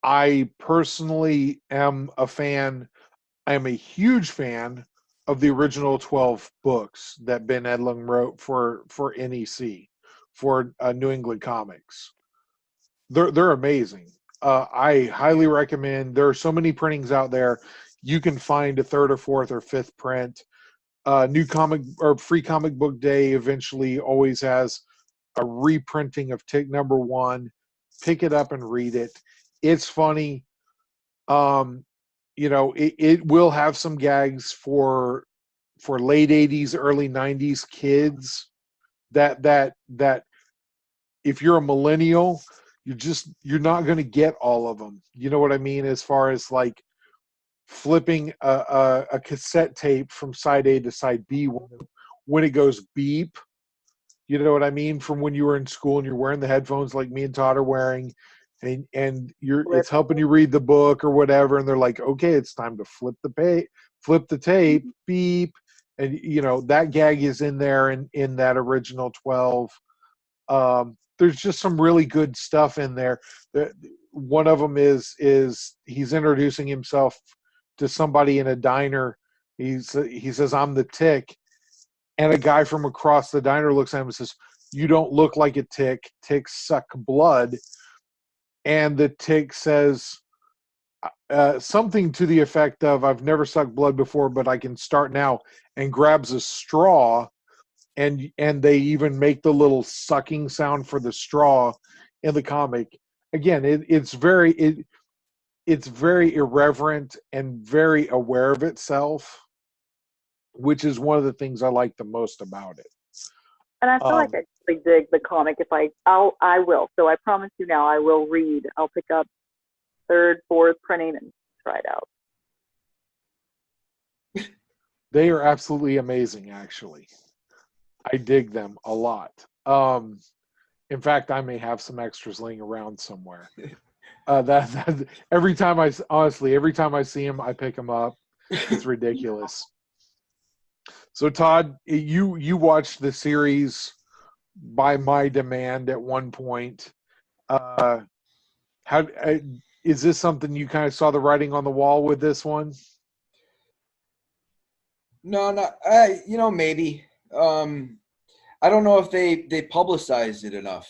I personally am a fan. I am a huge fan of the original 12 books that Ben Edlund wrote for NEC, for New England Comics. They're amazing. I highly recommend. There are so many printings out there. You can find a third or fourth or fifth print. New comic or Free Comic Book Day eventually always has a reprinting of Tick #1. Pick it up and read it. It's funny. It will have some gags for late 80s, early 90s kids that if you're a millennial, you're not going to get all of them. You know what I mean? As far as like flipping a cassette tape from side A to side B when it goes beep. You know what I mean? From when you were in school and you're wearing the headphones like me and Todd are wearing, and it's helping you read the book or whatever, and they're like, okay, it's time to flip the tape, beep. And that gag is in there in that original 12. There's just some really good stuff in there. One of them is he's introducing himself to somebody in a diner. He says, I'm the Tick. And a guy from across the diner looks at him and says, you don't look like a Tick. Ticks suck blood. And the Tick says something to the effect of, I've never sucked blood before, but I can start now, and grabs a straw. And they even make the little sucking sound for the straw in the comic. Again, it's very irreverent and very aware of itself, which is one of the things I like the most about it. And I feel like I actually dig the comic. I will. So I promise you now, I will read. I'll pick up third, fourth printing and try it out. They are absolutely amazing, actually. I dig them a lot. In fact, I may have some extras laying around somewhere. Every time I see them, I pick them up. It's ridiculous. So Todd, you watched the series by my demand at one point. How is this something you kind of saw the writing on the wall with this one? No, not maybe. I don't know if they publicized it enough.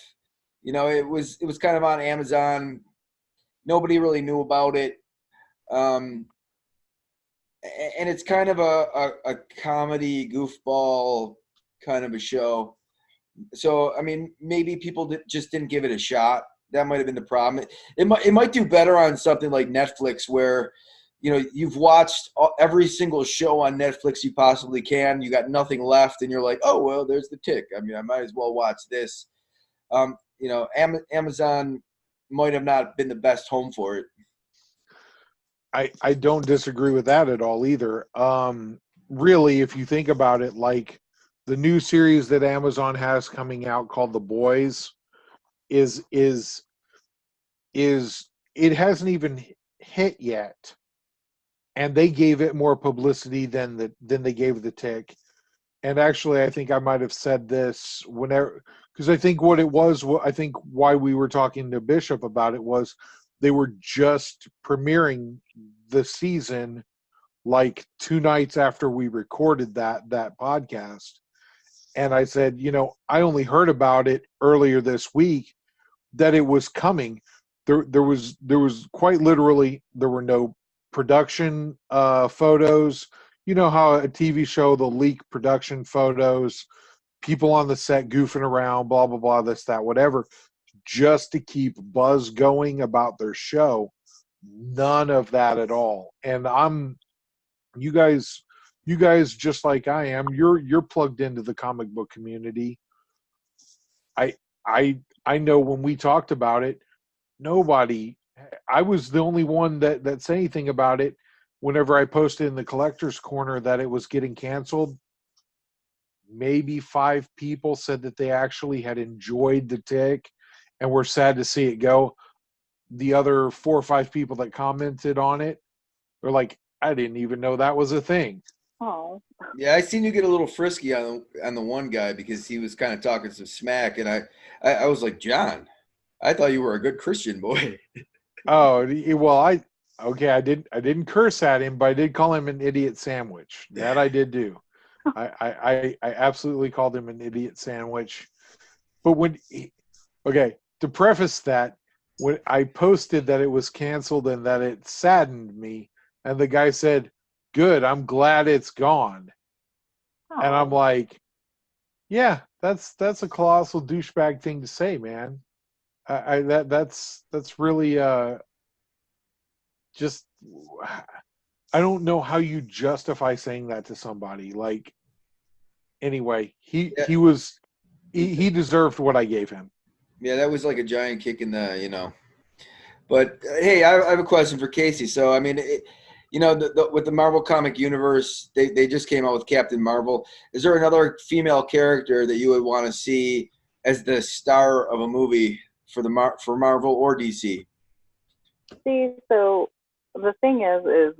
It was kind of on Amazon. Nobody really knew about it. And it's kind of a comedy goofball kind of a show. So, I mean, maybe people just didn't give it a shot. That might have been the problem. It might do better on something like Netflix where, you've watched every single show on Netflix you possibly can. You got nothing left, and you're like, oh, well, there's The Tick. I mean, I might as well watch this. Amazon might have not been the best home for it. I don't disagree with that at all either. Really, if you think about it, like the new series that Amazon has coming out called The Boys is it hasn't even hit yet, and they gave it more publicity than they gave The Tick. And actually, I think I might have said this whenever, because I think what it was, I think why we were talking to Bishop about it was they were just premiering the season like 2 nights after we recorded that podcast. And I said, I only heard about it earlier this week that it was coming. There was quite literally, there were no production photos. You know how a TV show, they'll leak production photos, people on the set goofing around, blah, blah, blah, this, that, whatever, just to keep buzz going about their show. None of that at all. And you guys just like I am, you're plugged into the comic book community. I know when we talked about it, I was the only one that said anything about it whenever I posted in the collector's corner that it was getting canceled. Maybe 5 people said that they actually had enjoyed The Tick and were sad to see it go. The other 4 or 5 people that commented on it were like, I didn't even know that was a thing. Oh. Yeah, I seen you get a little frisky on the one guy because he was kind of talking some smack, and I was like, John, I thought you were a good Christian boy. Oh, well, I didn't curse at him, but I did call him an idiot sandwich. That I did do. I absolutely called him an idiot sandwich. But to preface that, when I posted that it was canceled and that it saddened me, and the guy said, "Good, I'm glad it's gone." Oh. And I'm like, yeah, that's a colossal douchebag thing to say, man. That's really just, I don't know how you justify saying that to somebody. Like, anyway, he deserved what I gave him. Yeah, that was like a giant kick in the. But hey, I have a question for Kasey. So I mean, with the Marvel comic universe, they just came out with Captain Marvel. Is there another female character that you would want to see as the star of a movie for Marvel or DC? See, so the thing is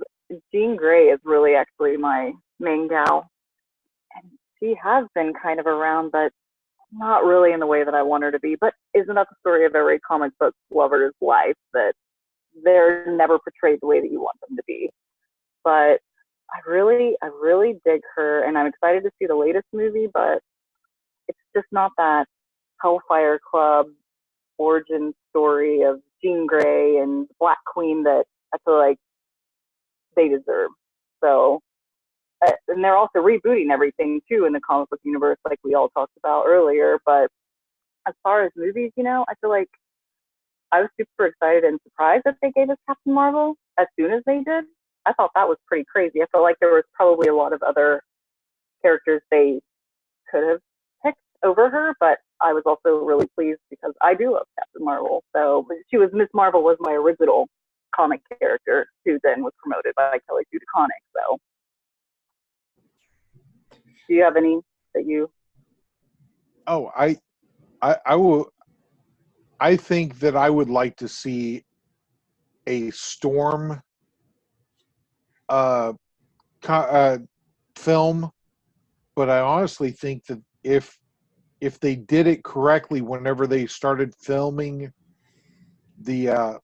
Jean Grey is really actually my main gal, and she has been kind of around, but not really in the way that I want her to be. But isn't that the story of every comic book lover's life, that they're never portrayed the way that you want them to be? But I really dig her, and I'm excited to see the latest movie, but it's just not that Hellfire Club origin story of Jean Grey and Black Queen that I feel like they deserve. So, and they're also rebooting everything too in the comic book universe, like we all talked about earlier. But as far as movies, I feel like I was super excited and surprised that they gave us Captain Marvel as soon as they did. I thought that was pretty crazy. I felt like there was probably a lot of other characters they could have picked over her, but I was also really pleased because I do love Captain Marvel. So Miss Marvel was my original comic character who then was promoted by Kelly Sue DeConnick. So do you have any that you? Oh, I will. I think that I would like to see a Storm uh, film, but I honestly think that if they did it correctly, whenever they started filming the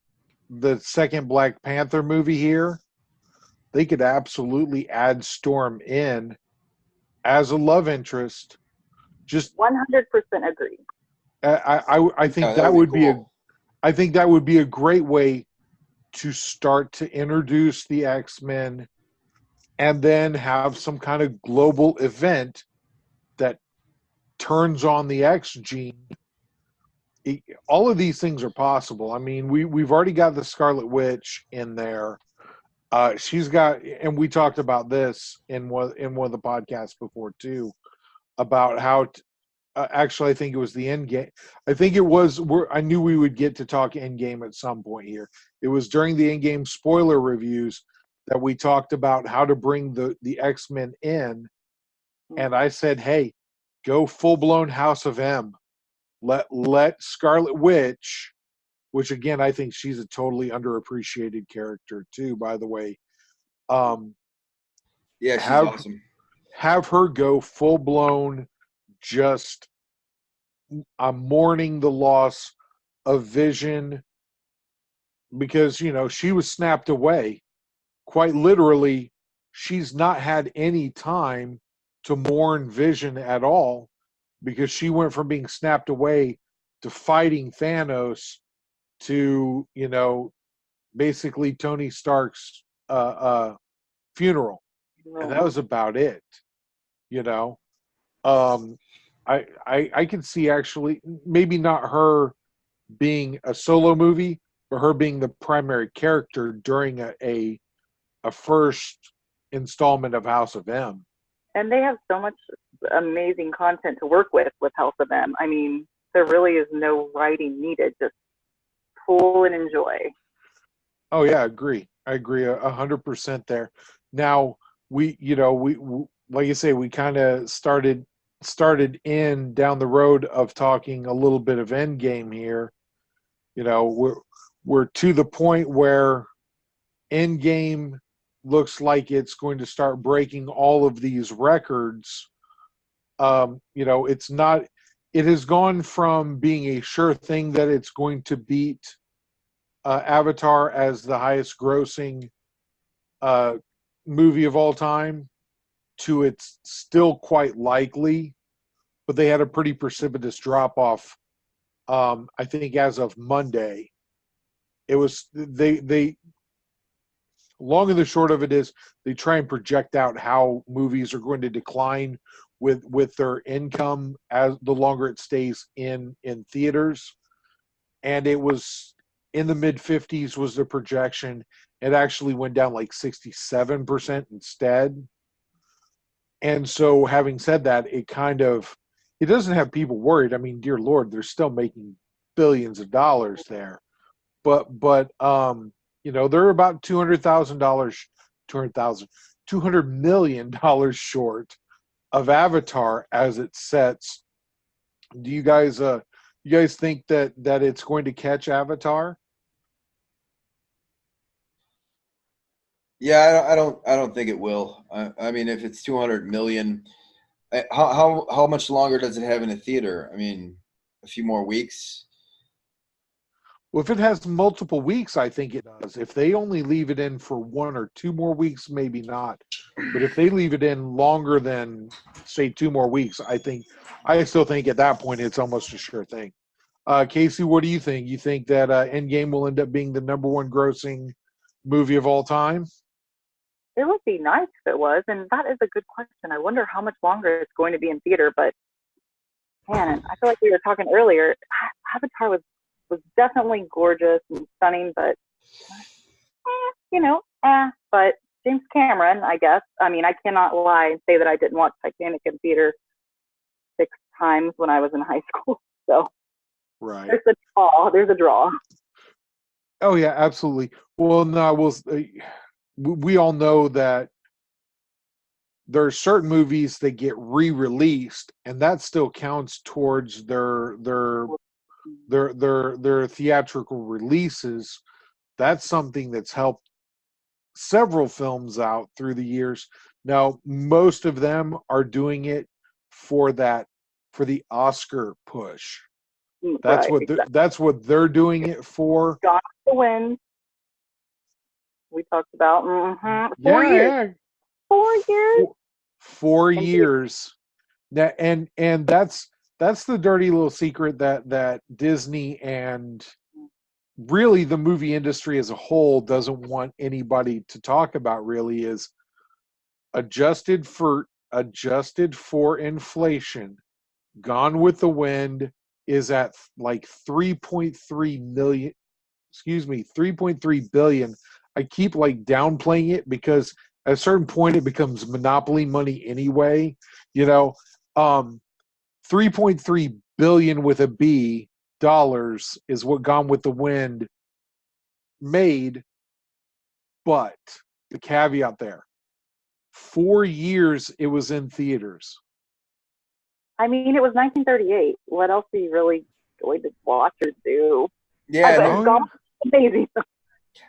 second Black Panther movie here, they could absolutely add Storm in as a love interest. Just 100% agree. I think that that would be cool. I think that would be a great way to start to introduce the X-Men and then have some kind of global event that turns on the X gene. All of these things are possible. I mean, we've already got the Scarlet Witch in there. She's got, and we talked about this in one of the podcasts before too, about how. Actually, I think it was the end game. I think it was. I knew we would get to talk end game at some point here. It was during the end game spoiler reviews that we talked about how to bring the X-Men in, and I said, "Hey, go full blown House of M. Let Scarlet Witch, which again I think she's a totally underappreciated character too. By the way, Yeah, she's have awesome. have her go full blown. Just I'm mourning the loss of Vision because she was snapped away. Quite literally, she's not had any time to mourn Vision at all because she went from being snapped away to fighting Thanos to basically Tony Stark's funeral, and that was about it. You know, um, I can see actually maybe not her being a solo movie, but her being the primary character during a first installment of House of M. And they have so much amazing content to work with House of M. I mean, there really is no writing needed. Just pull and enjoy. Oh yeah, I agree 100% there. Now we like you say, we kind of started in down the road of talking a little bit of Endgame here. We're to the point where Endgame looks like it's going to start breaking all of these records. It's not. It has gone from being a sure thing that it's going to beat Avatar as the highest grossing movie of all time to it's still quite likely, but they had a pretty precipitous drop off. I think as of Monday, it was they long and the short of it is they try and project out how movies are going to decline with their income as the longer it stays in theaters, and it was in the mid 50s was the projection. It actually went down like 67% instead. And so having said that, it doesn't have people worried. I mean, dear Lord, they're still making billions of dollars there. But they're about $200 million short of Avatar as it sets. Do you guys think that it's going to catch Avatar? Yeah, I don't think it will. I mean, if it's 200 million, how much longer does it have in a theater? I mean, a few more weeks. Well, if it has multiple weeks, I think it does. If they only leave it in for 1 or 2 more weeks, maybe not. But if they leave it in longer than, say, 2 more weeks, I still think at that point it's almost a sure thing. Kasey, what do you think? You think that Endgame will end up being the number one grossing movie of all time? It would be nice if it was, and that is a good question. I wonder how much longer it's going to be in theater, but man, I feel like we were talking earlier. Avatar was was definitely gorgeous and stunning, but but James Cameron, I guess. I mean, I cannot lie and say that I didn't watch Titanic in theater 6 times when I was in high school. So Right. There's a draw. Oh yeah, absolutely. Well, no, we all know that there are certain movies that get re-released, and that still counts towards their theatrical releases. That's something that's helped several films out through the years. Now, most of them are doing it for the Oscar push. That's Right, what exactly. that's what they're doing it for. Gone with the Wind. We talked about 4 Yeah, years. yeah. 4 years. 4 years. And that's the dirty little secret that Disney and really the movie industry as a whole doesn't want anybody to talk about, really, is adjusted for inflation. Gone with the Wind is at like 3.3 million, 3.3 billion. I keep like downplaying it because at a certain point it becomes monopoly money anyway, you know. 3.3 billion with a B dollars is what Gone with the Wind made, but the caveat there, 4 years it was in theaters. I mean, it was 1938. What else are you really going to watch or do? Yeah, Amazing.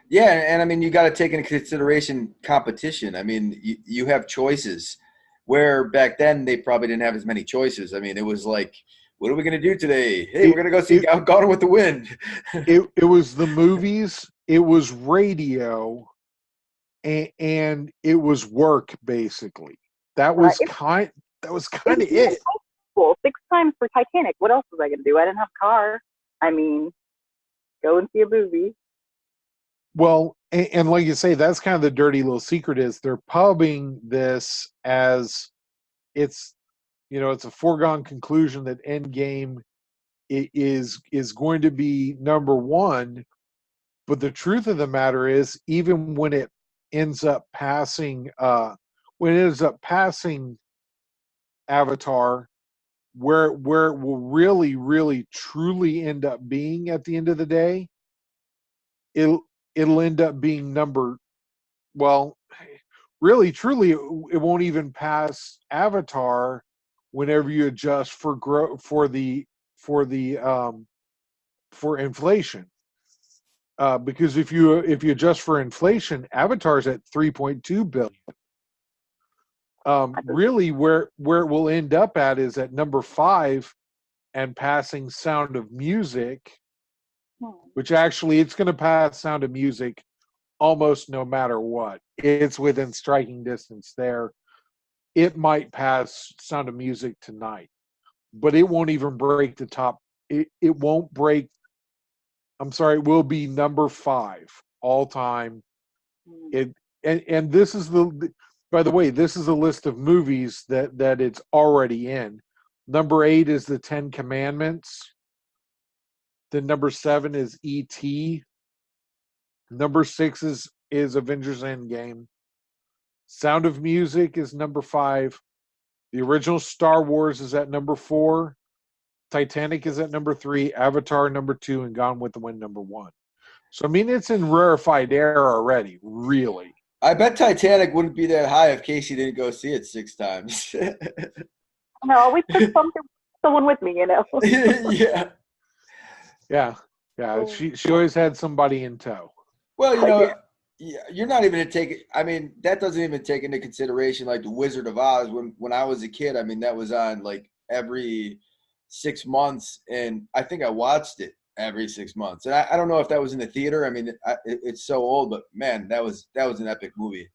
yeah, and I mean, you got to take into consideration competition. I mean, you have choices, where back then they probably didn't have as many choices. I mean, it was like, what are we going to do today? Hey, we're going to go see Gone with the Wind. It was the movies, it was radio, and it was work, basically. That was kind of it. Cool. 6 times for Titanic. What else was I going to do? I didn't have a car. I mean, go and see a movie. Well, and like you say, that's kind of the dirty little secret, is they're pubbing this as it's a foregone conclusion that Endgame is going to be number one. But the truth of the matter is, even when it ends up passing, Avatar, where it will really, really, truly end up being at the end of the day, it'll end up being really, truly, it won't even pass Avatar whenever you adjust for inflation. Because if you adjust for inflation, Avatar's at 3.2 billion. Really, where it will end up at is at number 5 and passing Sound of Music, which actually it's going to pass Sound of Music almost no matter what. It's within striking distance there. It might pass Sound of Music tonight, but it won't even break the top. It won't break. I'm sorry, it will be number 5 all time. And this is by the way, this is a list of movies that it's already in. Number 8 is the 10 Commandments. Then number 7 is E.T. Number 6 is Avengers Endgame. Sound of Music is number 5. The original Star Wars is at number 4. Titanic is at number 3. Avatar number 2, and Gone with the Wind number 1. So I mean, it's in rarefied air already, really. I bet Titanic wouldn't be that high if Kasey didn't go see it 6 times. No, I always took someone with me, Yeah. Yeah. She always had somebody in tow. Well, you're not even I mean, that doesn't even take into consideration like the Wizard of Oz. When I was a kid, I mean, that was on like every 6 months, and I think I watched it every 6 months. And I don't know if that was in the theater. I mean, it's so old, but man, that was an epic movie.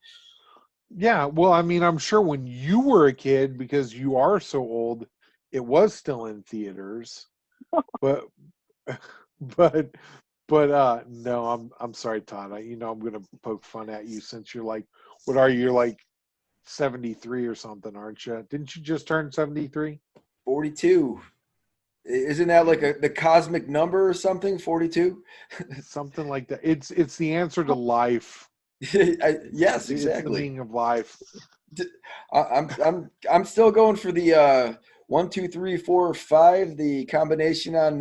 Yeah, well, I mean, I'm sure when you were a kid, because you are so old, it was still in theaters. But no, I'm sorry, Todd. I'm going to poke fun at you since you're like, what are you? You're like 73 or something, aren't you? Didn't you just turn 73? 42. Isn't that like the cosmic number or something? 42. Something like that. It's the answer to life. Yes, It's the exactly. meaning of life. I'm still going for the 1, 2, 3, 4, 5. The combination on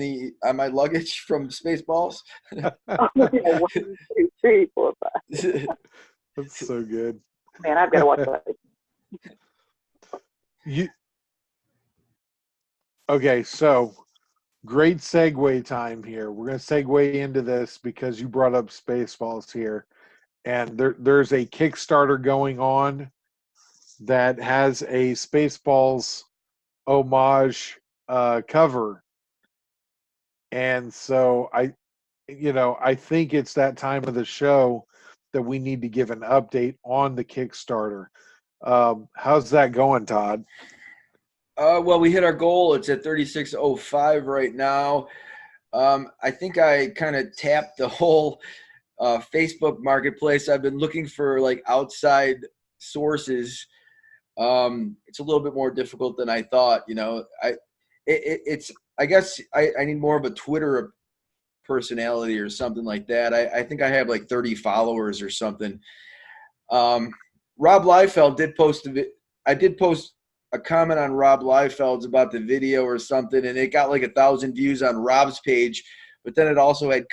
my luggage from Spaceballs. Oh, yeah, 1, 2, 3, 4, 5. That's so good. Man, I've got to watch that. Okay, so great segue time here. We're going to segue into this because you brought up Spaceballs here, and there's a Kickstarter going on that has a Spaceballs homage cover, and so I think it's that time of the show that we need to give an update on the Kickstarter. How's that going, Todd? Well, we hit our goal. It's at 3605 right now. I think I kind of tapped the whole Facebook marketplace. I've been looking for like outside sources. It's a little bit more difficult than I thought. It's I guess I need more of a Twitter personality or something like that. I think I have like 30 followers or something. Rob Liefeld did post I did post a comment on Rob Liefeld's about the video or something, and it got like 1,000 views on Rob's page, but then it also had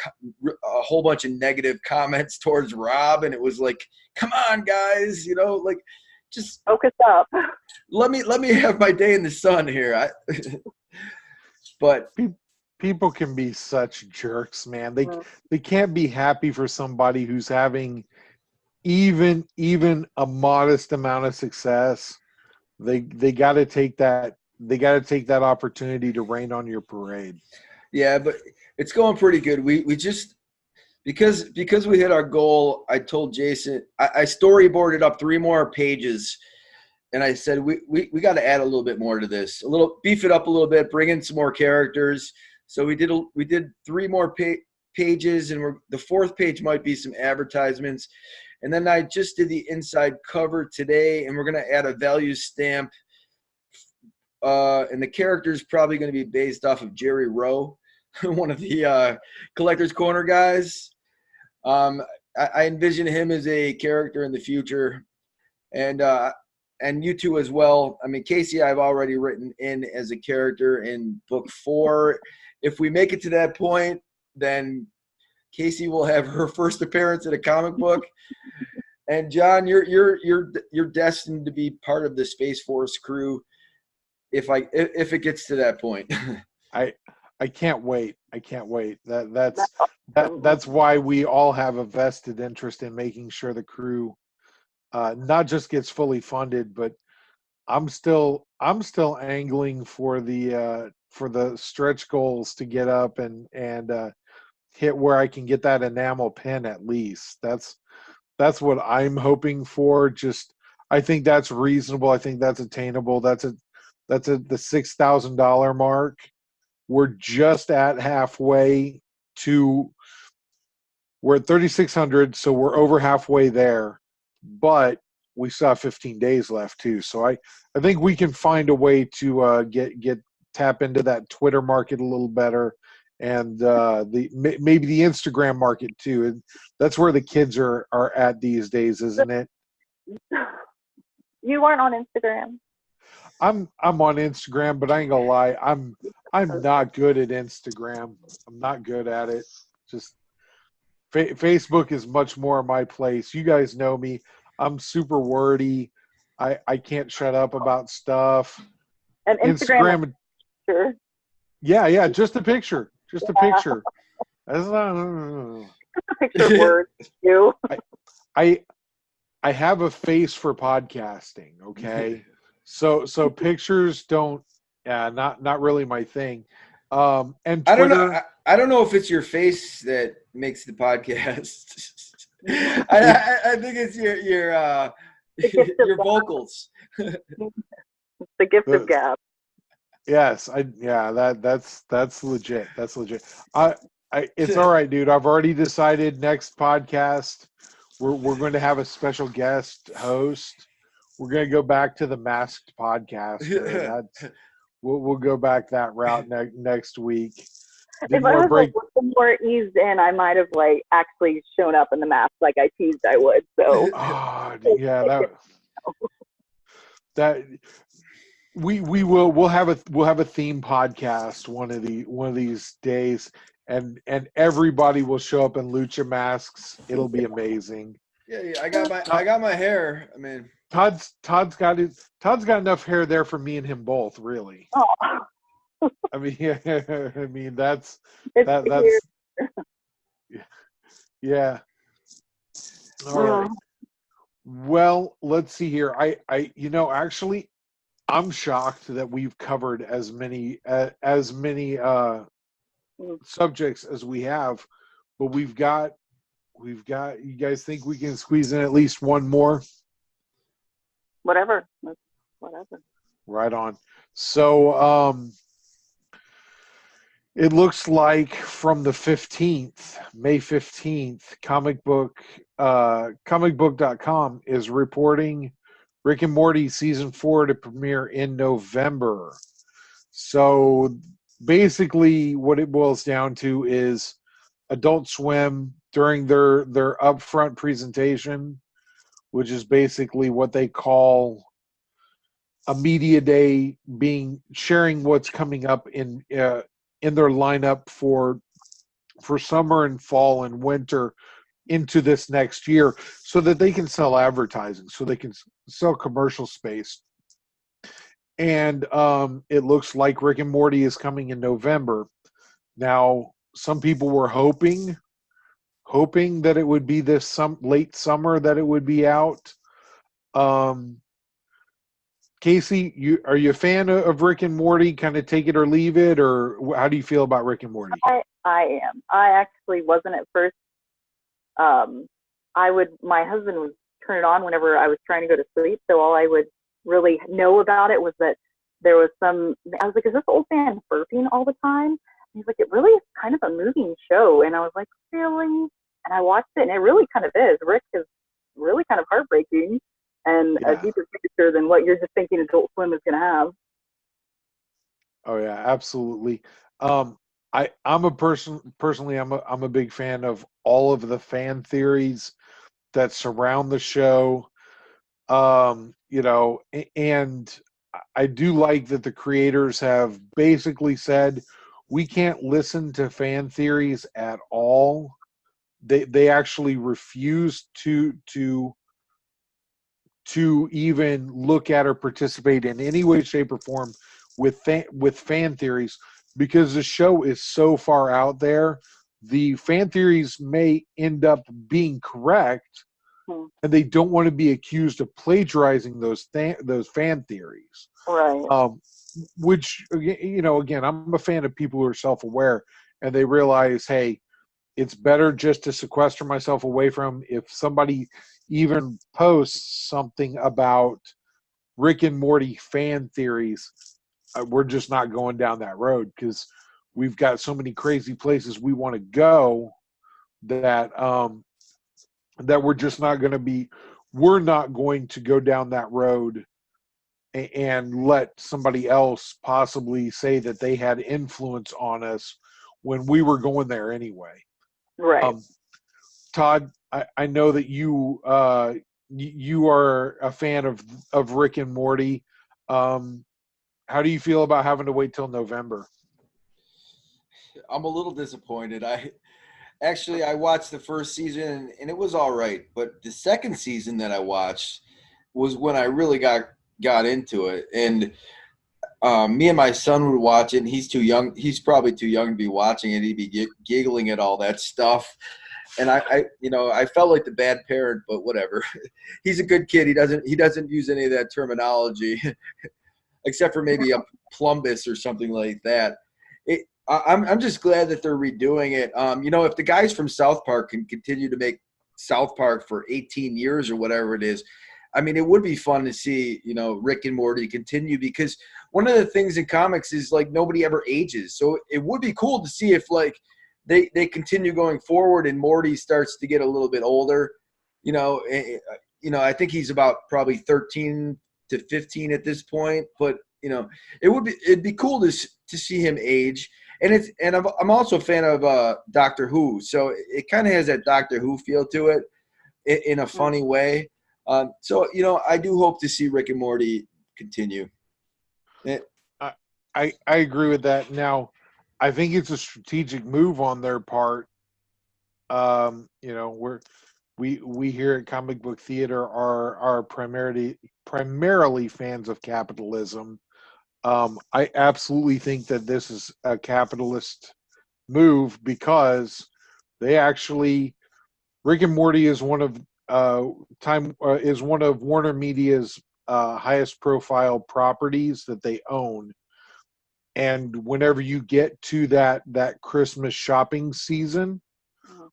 a whole bunch of negative comments towards Rob, and it was like, come on, guys, like just focus up. Let me have my day in the sun here. But people can be such jerks, man. They can't be happy for somebody who's having even a modest amount of success. They got to take that opportunity to rain on your parade. Yeah, but it's going pretty good. We just because we hit our goal. I told Jason I storyboarded up 3 more pages, and I said we got to add a little bit more to this, beef it up a little bit, bring in some more characters. So we did 3 more pages, and the 4th page might be some advertisements. And then I just did the inside cover today, and we're going to add a value stamp. And the character is probably going to be based off of Jerry Rowe, one of the Collector's Corner guys. I envision him as a character in the future, and you two as well. I mean, Kasey, I've already written in as a character in book 4. If we make it to that point, then Kasey will have her first appearance in a comic book. And John, you're destined to be part of the Space Force crew if it gets to that point. I can't wait. I can't wait. That's why we all have a vested interest in making sure the crew not just gets fully funded, but I'm still angling for the stretch goals to get up and hit where I can get that enamel pin at least. That's what I'm hoping for. I think that's reasonable. I think that's attainable. That's the $6,000 mark. We're just at halfway to. We're at 3,600, so we're over halfway there. But we still have 15 days left too. So I think we can find a way to tap into that Twitter market a little better, and maybe the Instagram market too. And that's where the kids are at these days, isn't it? You aren't on Instagram. I'm on Instagram, but I ain't gonna lie, I'm not good at Instagram. I'm not good at it. Just Facebook is much more my place. You guys know me. I'm super wordy. I can't shut up about stuff. And Instagram sure. Yeah, just a picture. Just a picture. That's not just a picture of words too. I have a face for podcasting, okay? So pictures don't not really my thing. And Twitter, I don't know if it's your face that makes the podcast. I think it's your vocals. The gift of gab. Yes, that's legit. That's legit. It's all right, dude. I've already decided next podcast we're going to have a special guest host. We're going to go back to the masked podcast. we'll go back that route next week. If I was like more eased in, I might have like actually shown up in the mask like I teased I would. So yeah, that we'll have a theme podcast one of these days, and everybody will show up in lucha masks. It'll be amazing. Yeah, I got my hair. I mean, Todd's got enough hair there for me and him both, really. Oh. I mean, yeah, I mean that's yeah. All right. Well, let's see here. I actually, I'm shocked that we've covered as many subjects as we have, but we've got. You guys think we can squeeze in at least one more? Whatever. Right on. So, it looks like from the 15th, May 15th, comicbook.com is reporting Rick and Morty season 4 to premiere in November. So basically what it boils down to is Adult Swim during their upfront presentation, which is basically what they call a media day, sharing what's coming up in their lineup for summer and fall and winter into this next year, so that they can sell advertising, so they can sell commercial space. And it looks like Rick and Morty is coming in November. Now, some people were hoping that it would be this late summer that it would be out. Kasey, are you a fan of Rick and Morty? Kind of take it or leave it, or how do you feel about Rick and Morty? I am. I actually wasn't at first. My husband would turn it on whenever I was trying to go to sleep. So all I would really know about it was that there was I was like, is this old man burping all the time? And he's like, it really is kind of a moving show. And I was like, really? And I watched it, and it really kind of is. Rick is really kind of heartbreaking and a deeper picture than what you're just thinking Adult Swim is going to have. Oh yeah, absolutely. I'm a personally, I'm a big fan of all of the fan theories that surround the show. And I do like that the creators have basically said we can't listen to fan theories at all. They actually refuse to even look at or participate in any way, shape, or form with fan theories, because the show is so far out there. The fan theories may end up being correct, and they don't want to be accused of plagiarizing those fan theories. Right. Which, again, I'm a fan of people who are self-aware and they realize, hey, it's better just to sequester myself away from. If somebody even posts something about Rick and Morty fan theories, we're just not going down that road, because we've got so many crazy places we want to go that that we're just not going to be. We're not going to go down that road and let somebody else possibly say that they had influence on us when we were going there anyway. Right. Todd, I know that you are a fan of Rick and Morty. How do you feel about having to wait till November? I'm a little disappointed. I watched the first season and it was all right, but the second season that I watched was when I really got into it. And me and my son would watch it, and he's too young. He's probably too young to be watching it. He'd be giggling at all that stuff. And I felt like the bad parent, but whatever. He's a good kid. He doesn't use any of that terminology, except for maybe a plumbus or something like that. I'm just glad that they're redoing it. If the guys from South Park can continue to make South Park for 18 years or whatever it is, I mean, it would be fun to see, Rick and Morty continue, because one of the things in comics is like nobody ever ages. So it would be cool to see if like they continue going forward and Morty starts to get a little bit older. I think he's about probably 13 to 15 at this point, but it'd be cool to see him age. And I'm also a fan of Doctor Who, so it kind of has that Doctor Who feel to it in a funny way. So I do hope to see Rick and Morty continue. I agree with that. Now, I think it's a strategic move on their part. We here at Comic Book Theater are primarily fans of capitalism. I absolutely think that this is a capitalist move because they actually Rick and Morty is one of Warner Media's highest profile properties that they own. And whenever you get to that Christmas shopping season,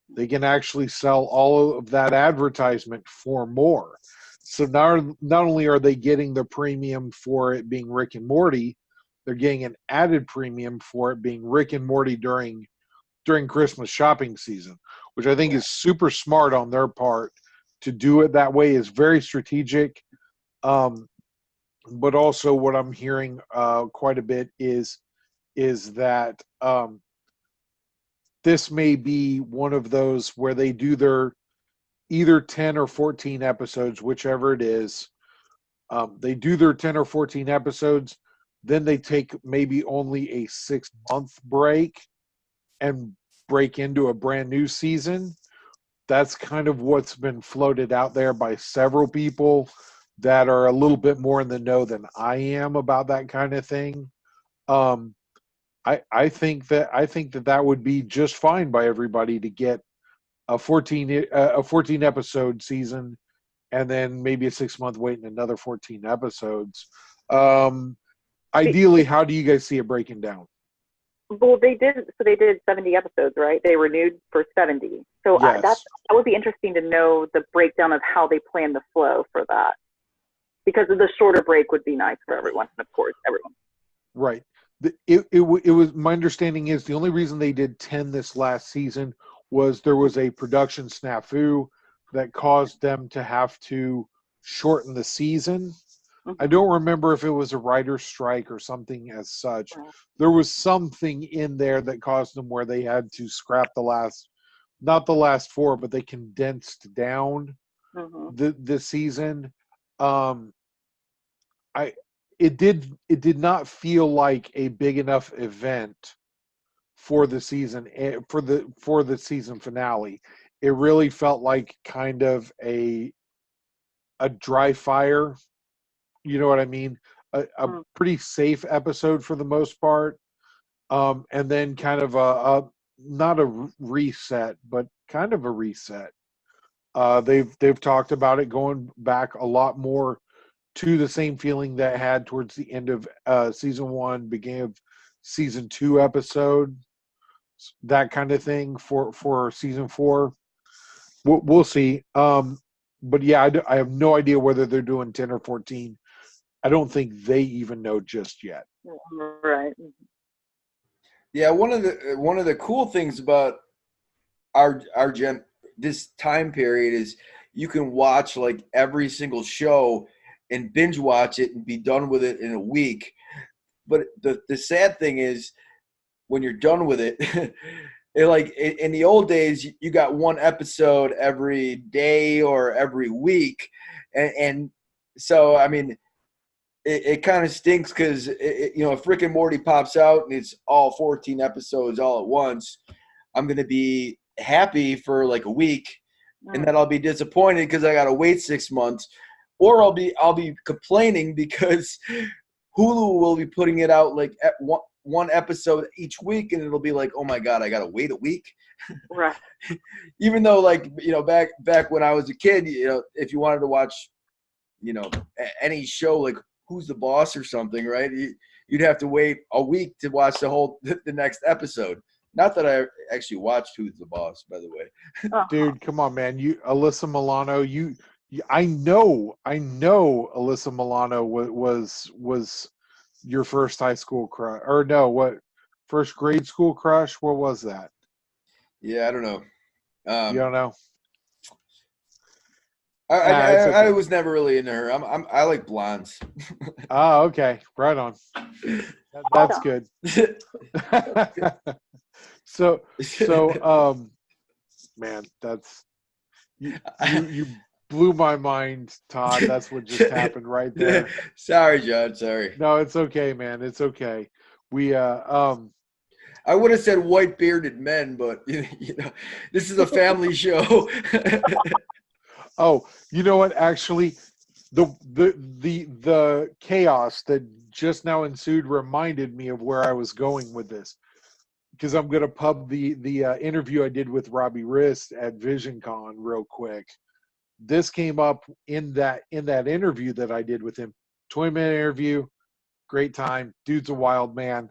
they can actually sell all of that advertisement for more. So not only are they getting the premium for it being Rick and Morty, they're getting an added premium for it being Rick and Morty during Christmas shopping season, which I think is super smart on their part to do it that way. Is very strategic. But also what I'm hearing quite a bit is that this may be one of those where they do their either 10 or 14 episodes, whichever it is. They do their 10 or 14 episodes, then they take maybe only a 6-month break and break into a brand new season. That's kind of what's been floated out there by several people that are a little bit more in the know than I am about that kind of thing. I think that would be just fine by everybody to get a 14 episode season and then maybe a 6-month wait and another 14 episodes. Ideally, how do you guys see it breaking down? Well, they did 70 episodes, right? They renewed for 70. So yes. That would be interesting to know the breakdown of how they plan the flow for that. Because the shorter break would be nice for everyone, of course, everyone. Right. It was, my understanding is the only reason they did 10 this last season was there was a production snafu that caused them to have to shorten the season. Mm-hmm. I don't remember if it was a writer's strike or something as such. Right. There was something in there that caused them where they had to scrap not the last 4, but they condensed down the season. It did not feel like a big enough event for the season for the season finale. It really felt like kind of a dry fire. You know what I mean? A pretty safe episode for the most part, and then kind of a not a reset, but kind of a reset. They've talked about it going back a lot more to the same feeling that it had towards the end of season 1, beginning of season 2 episode, that kind of thing for season 4. We'll see. But yeah, I have no idea whether they're doing 10 or 14. I don't think they even know just yet. Right. Yeah, one of the cool things about this time period is you can watch like every single show and binge watch it and be done with it in a week. But the sad thing is when you're done with it, in the old days, you got one episode every day or every week. And so, I mean, it kind of stinks because, if Rick and Morty pops out and it's all 14 episodes all at once, I'm going to be happy for like a week. And then I'll be disappointed because I got to wait 6 months. Or I'll be complaining because Hulu will be putting it out like at one episode each week, and it'll be like, oh my God, I gotta wait a week. Right. Even though, like, back when I was a kid, if you wanted to watch, any show like Who's the Boss or something, right? You'd have to wait a week to watch the next episode. Not that I actually watched Who's the Boss, by the way. Dude, come on, man. Alyssa Milano, I know Alyssa Milano was your first high school crush, or no, what, first grade school crush? What was that? Yeah, I don't know. You don't know? It's okay. I was never really into her. I like blondes. Oh, okay. Right on. That's good. So, man, that's you blew my mind, Todd. That's what just happened right there. Sorry, John. Sorry. No, it's okay, man. It's okay. We I would have said white bearded men, but this is a family show. oh, you know what? Actually, the chaos that just now ensued reminded me of where I was going with this, because I'm going to pub the interview I did with Robbie Rist at VisionCon real quick. This came up in that interview that I did with him. 20-minute interview, great time. Dude's a wild man.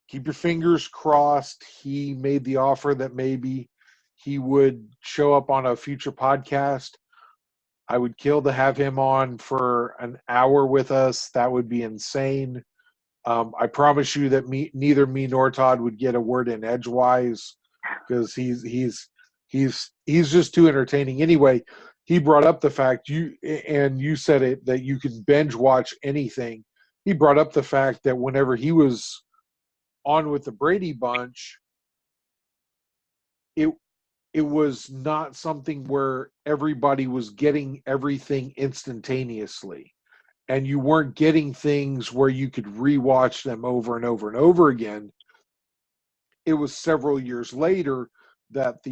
Keep your fingers crossed. He made the offer that maybe he would show up on a future podcast. I would kill to have him on for an hour with us. That would be insane. I promise you that neither me nor Todd would get a word in edgewise, because he's just too entertaining. Anyway, he brought up the fact you said it, that you can binge watch anything. He brought up the fact that whenever he was on with the Brady Bunch, it was not something where everybody was getting everything instantaneously, and you weren't getting things where you could rewatch them over and over and over again. It was several years later that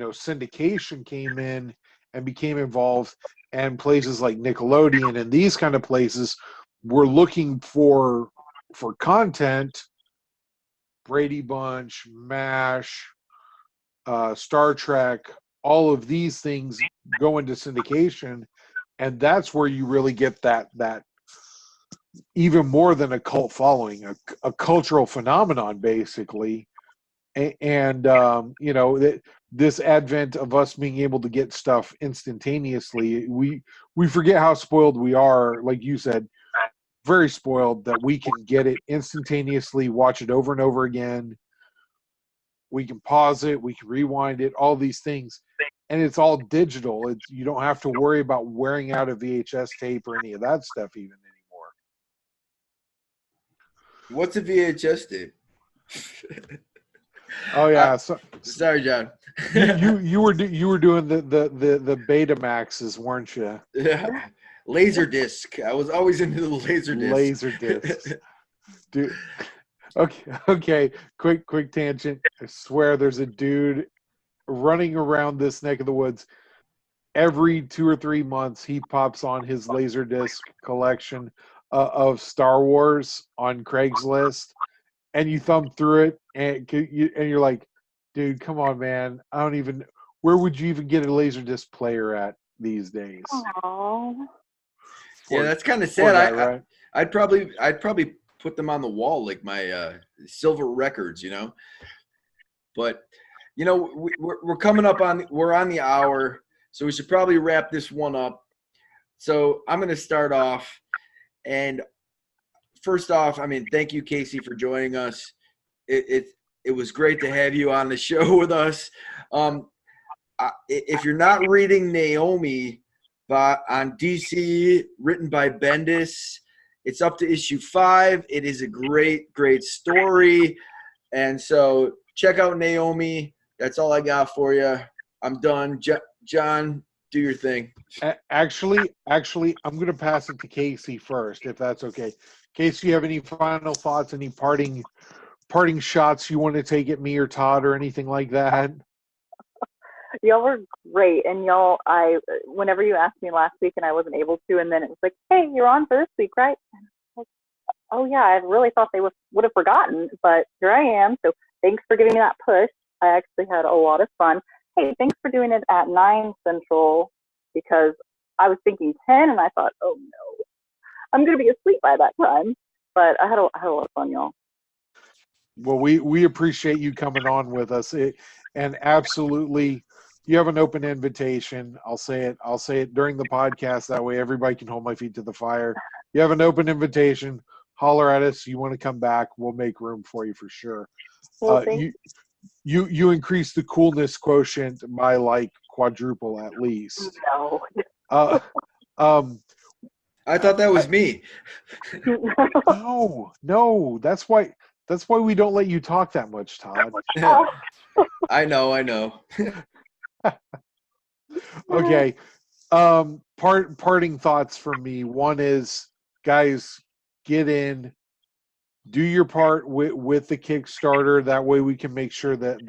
syndication came in and became involved, and places like Nickelodeon and these kind of places were looking for content. Brady Bunch, MASH, Star Trek, all of these things go into syndication, and that's where you really get that even more than a cult following, a cultural phenomenon, basically. And this advent of us being able to get stuff instantaneously, we forget how spoiled we are. Like you said, very spoiled that we can get it instantaneously, watch it over and over again. We can pause it, we can rewind it, all these things, and it's all digital. You don't have to worry about wearing out a VHS tape or any of that stuff even anymore. What's a VHS tape? Oh yeah, sorry, John. you were doing the Betamaxes, weren't you? Yeah. Laser disc. I was always into the laser disc. Laser discs. Dude. Okay. Quick tangent. I swear there's a dude running around this neck of the woods. Every 2 or 3 months, he pops on his laser disc collection of Star Wars on Craigslist, and you thumb through it, and you're like, dude, come on, man. Where would you even get a laser disc player at these days? Aww. Yeah, that's kind of sad. Guy, right? I'd probably put them on the wall like my silver records, But we're coming up we're on the hour, so we should probably wrap this one up. So I'm going to start off, and first off, thank you, Kasey, for joining us. It was great to have you on the show with us. If you're not reading Naomi on DC, written by Bendis, it's up to issue 5. It is a great story. And so check out Naomi. That's all I got for you. I'm done. John, do your thing. Actually, I'm going to pass it to Kasey first, if that's okay. Kasey, you have any final thoughts, any parting shots you want to take at me or Todd or anything like that? Y'all were great, and whenever you asked me last week and I wasn't able to, and then it was like, hey, you're on for this week, right? And I was like, oh yeah, I really thought they would have forgotten, but here I am. So thanks for giving me that push. I actually had a lot of fun. Hey, thanks for doing it at 9 Central, because I was thinking 10, and I thought, oh no, I'm gonna be asleep by that time. But I had a lot of fun, y'all. Well, we appreciate you coming on with us, and absolutely. You have an open invitation. I'll say it during the podcast. That way everybody can hold my feet to the fire. You have an open invitation. Holler at us. You want to come back, we'll make room for you for sure. Well, thanks. you increase the coolness quotient by like quadruple at least. No. Uh, um, I thought that was me. no, that's why we don't let you talk that much, Todd. I know. Okay. Parting thoughts from me. One is, guys, get in, do your part with the Kickstarter. That way we can make sure that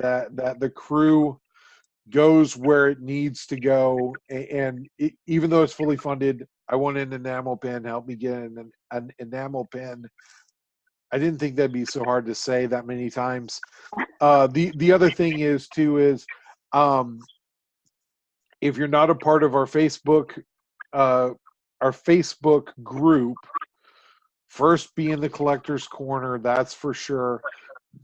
the crew goes where it needs to go. And even though it's fully funded, I want an enamel pin. Help me get an enamel pin. I didn't think that'd be so hard to say that many times. The other thing is if you're not a part of our Facebook group, first be in the Collector's Corner, that's for sure.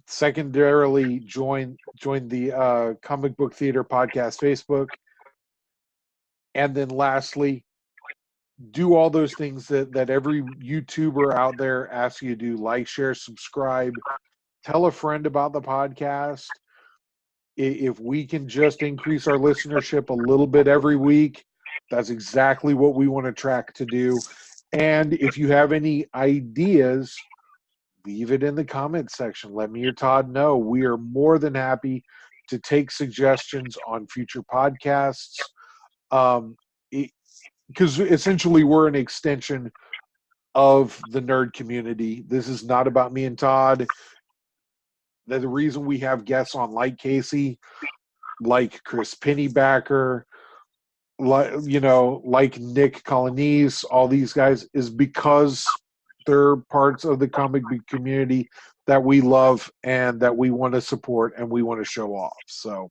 Secondarily, join the Comic Book Theater Podcast Facebook. And then lastly, do all those things that every YouTuber out there asks you to do: like, share, subscribe, tell a friend about the podcast. If we can just increase our listenership a little bit every week, that's exactly what we want to track to do. And if you have any ideas, leave it in the comment section. Let me or Todd know. We are more than happy to take suggestions on future podcasts. Because essentially we're an extension of the nerd community. This is not about me and Todd. The reason we have guests on like Kasey, like Chris Pennybacker, like Nick Colonese, all these guys, is because they're parts of the comic book community that we love and that we want to support and we want to show off. So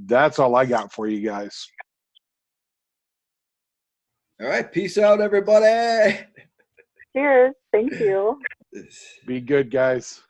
that's all I got for you guys. All right, peace out, everybody. Cheers. Thank you. Be good, guys.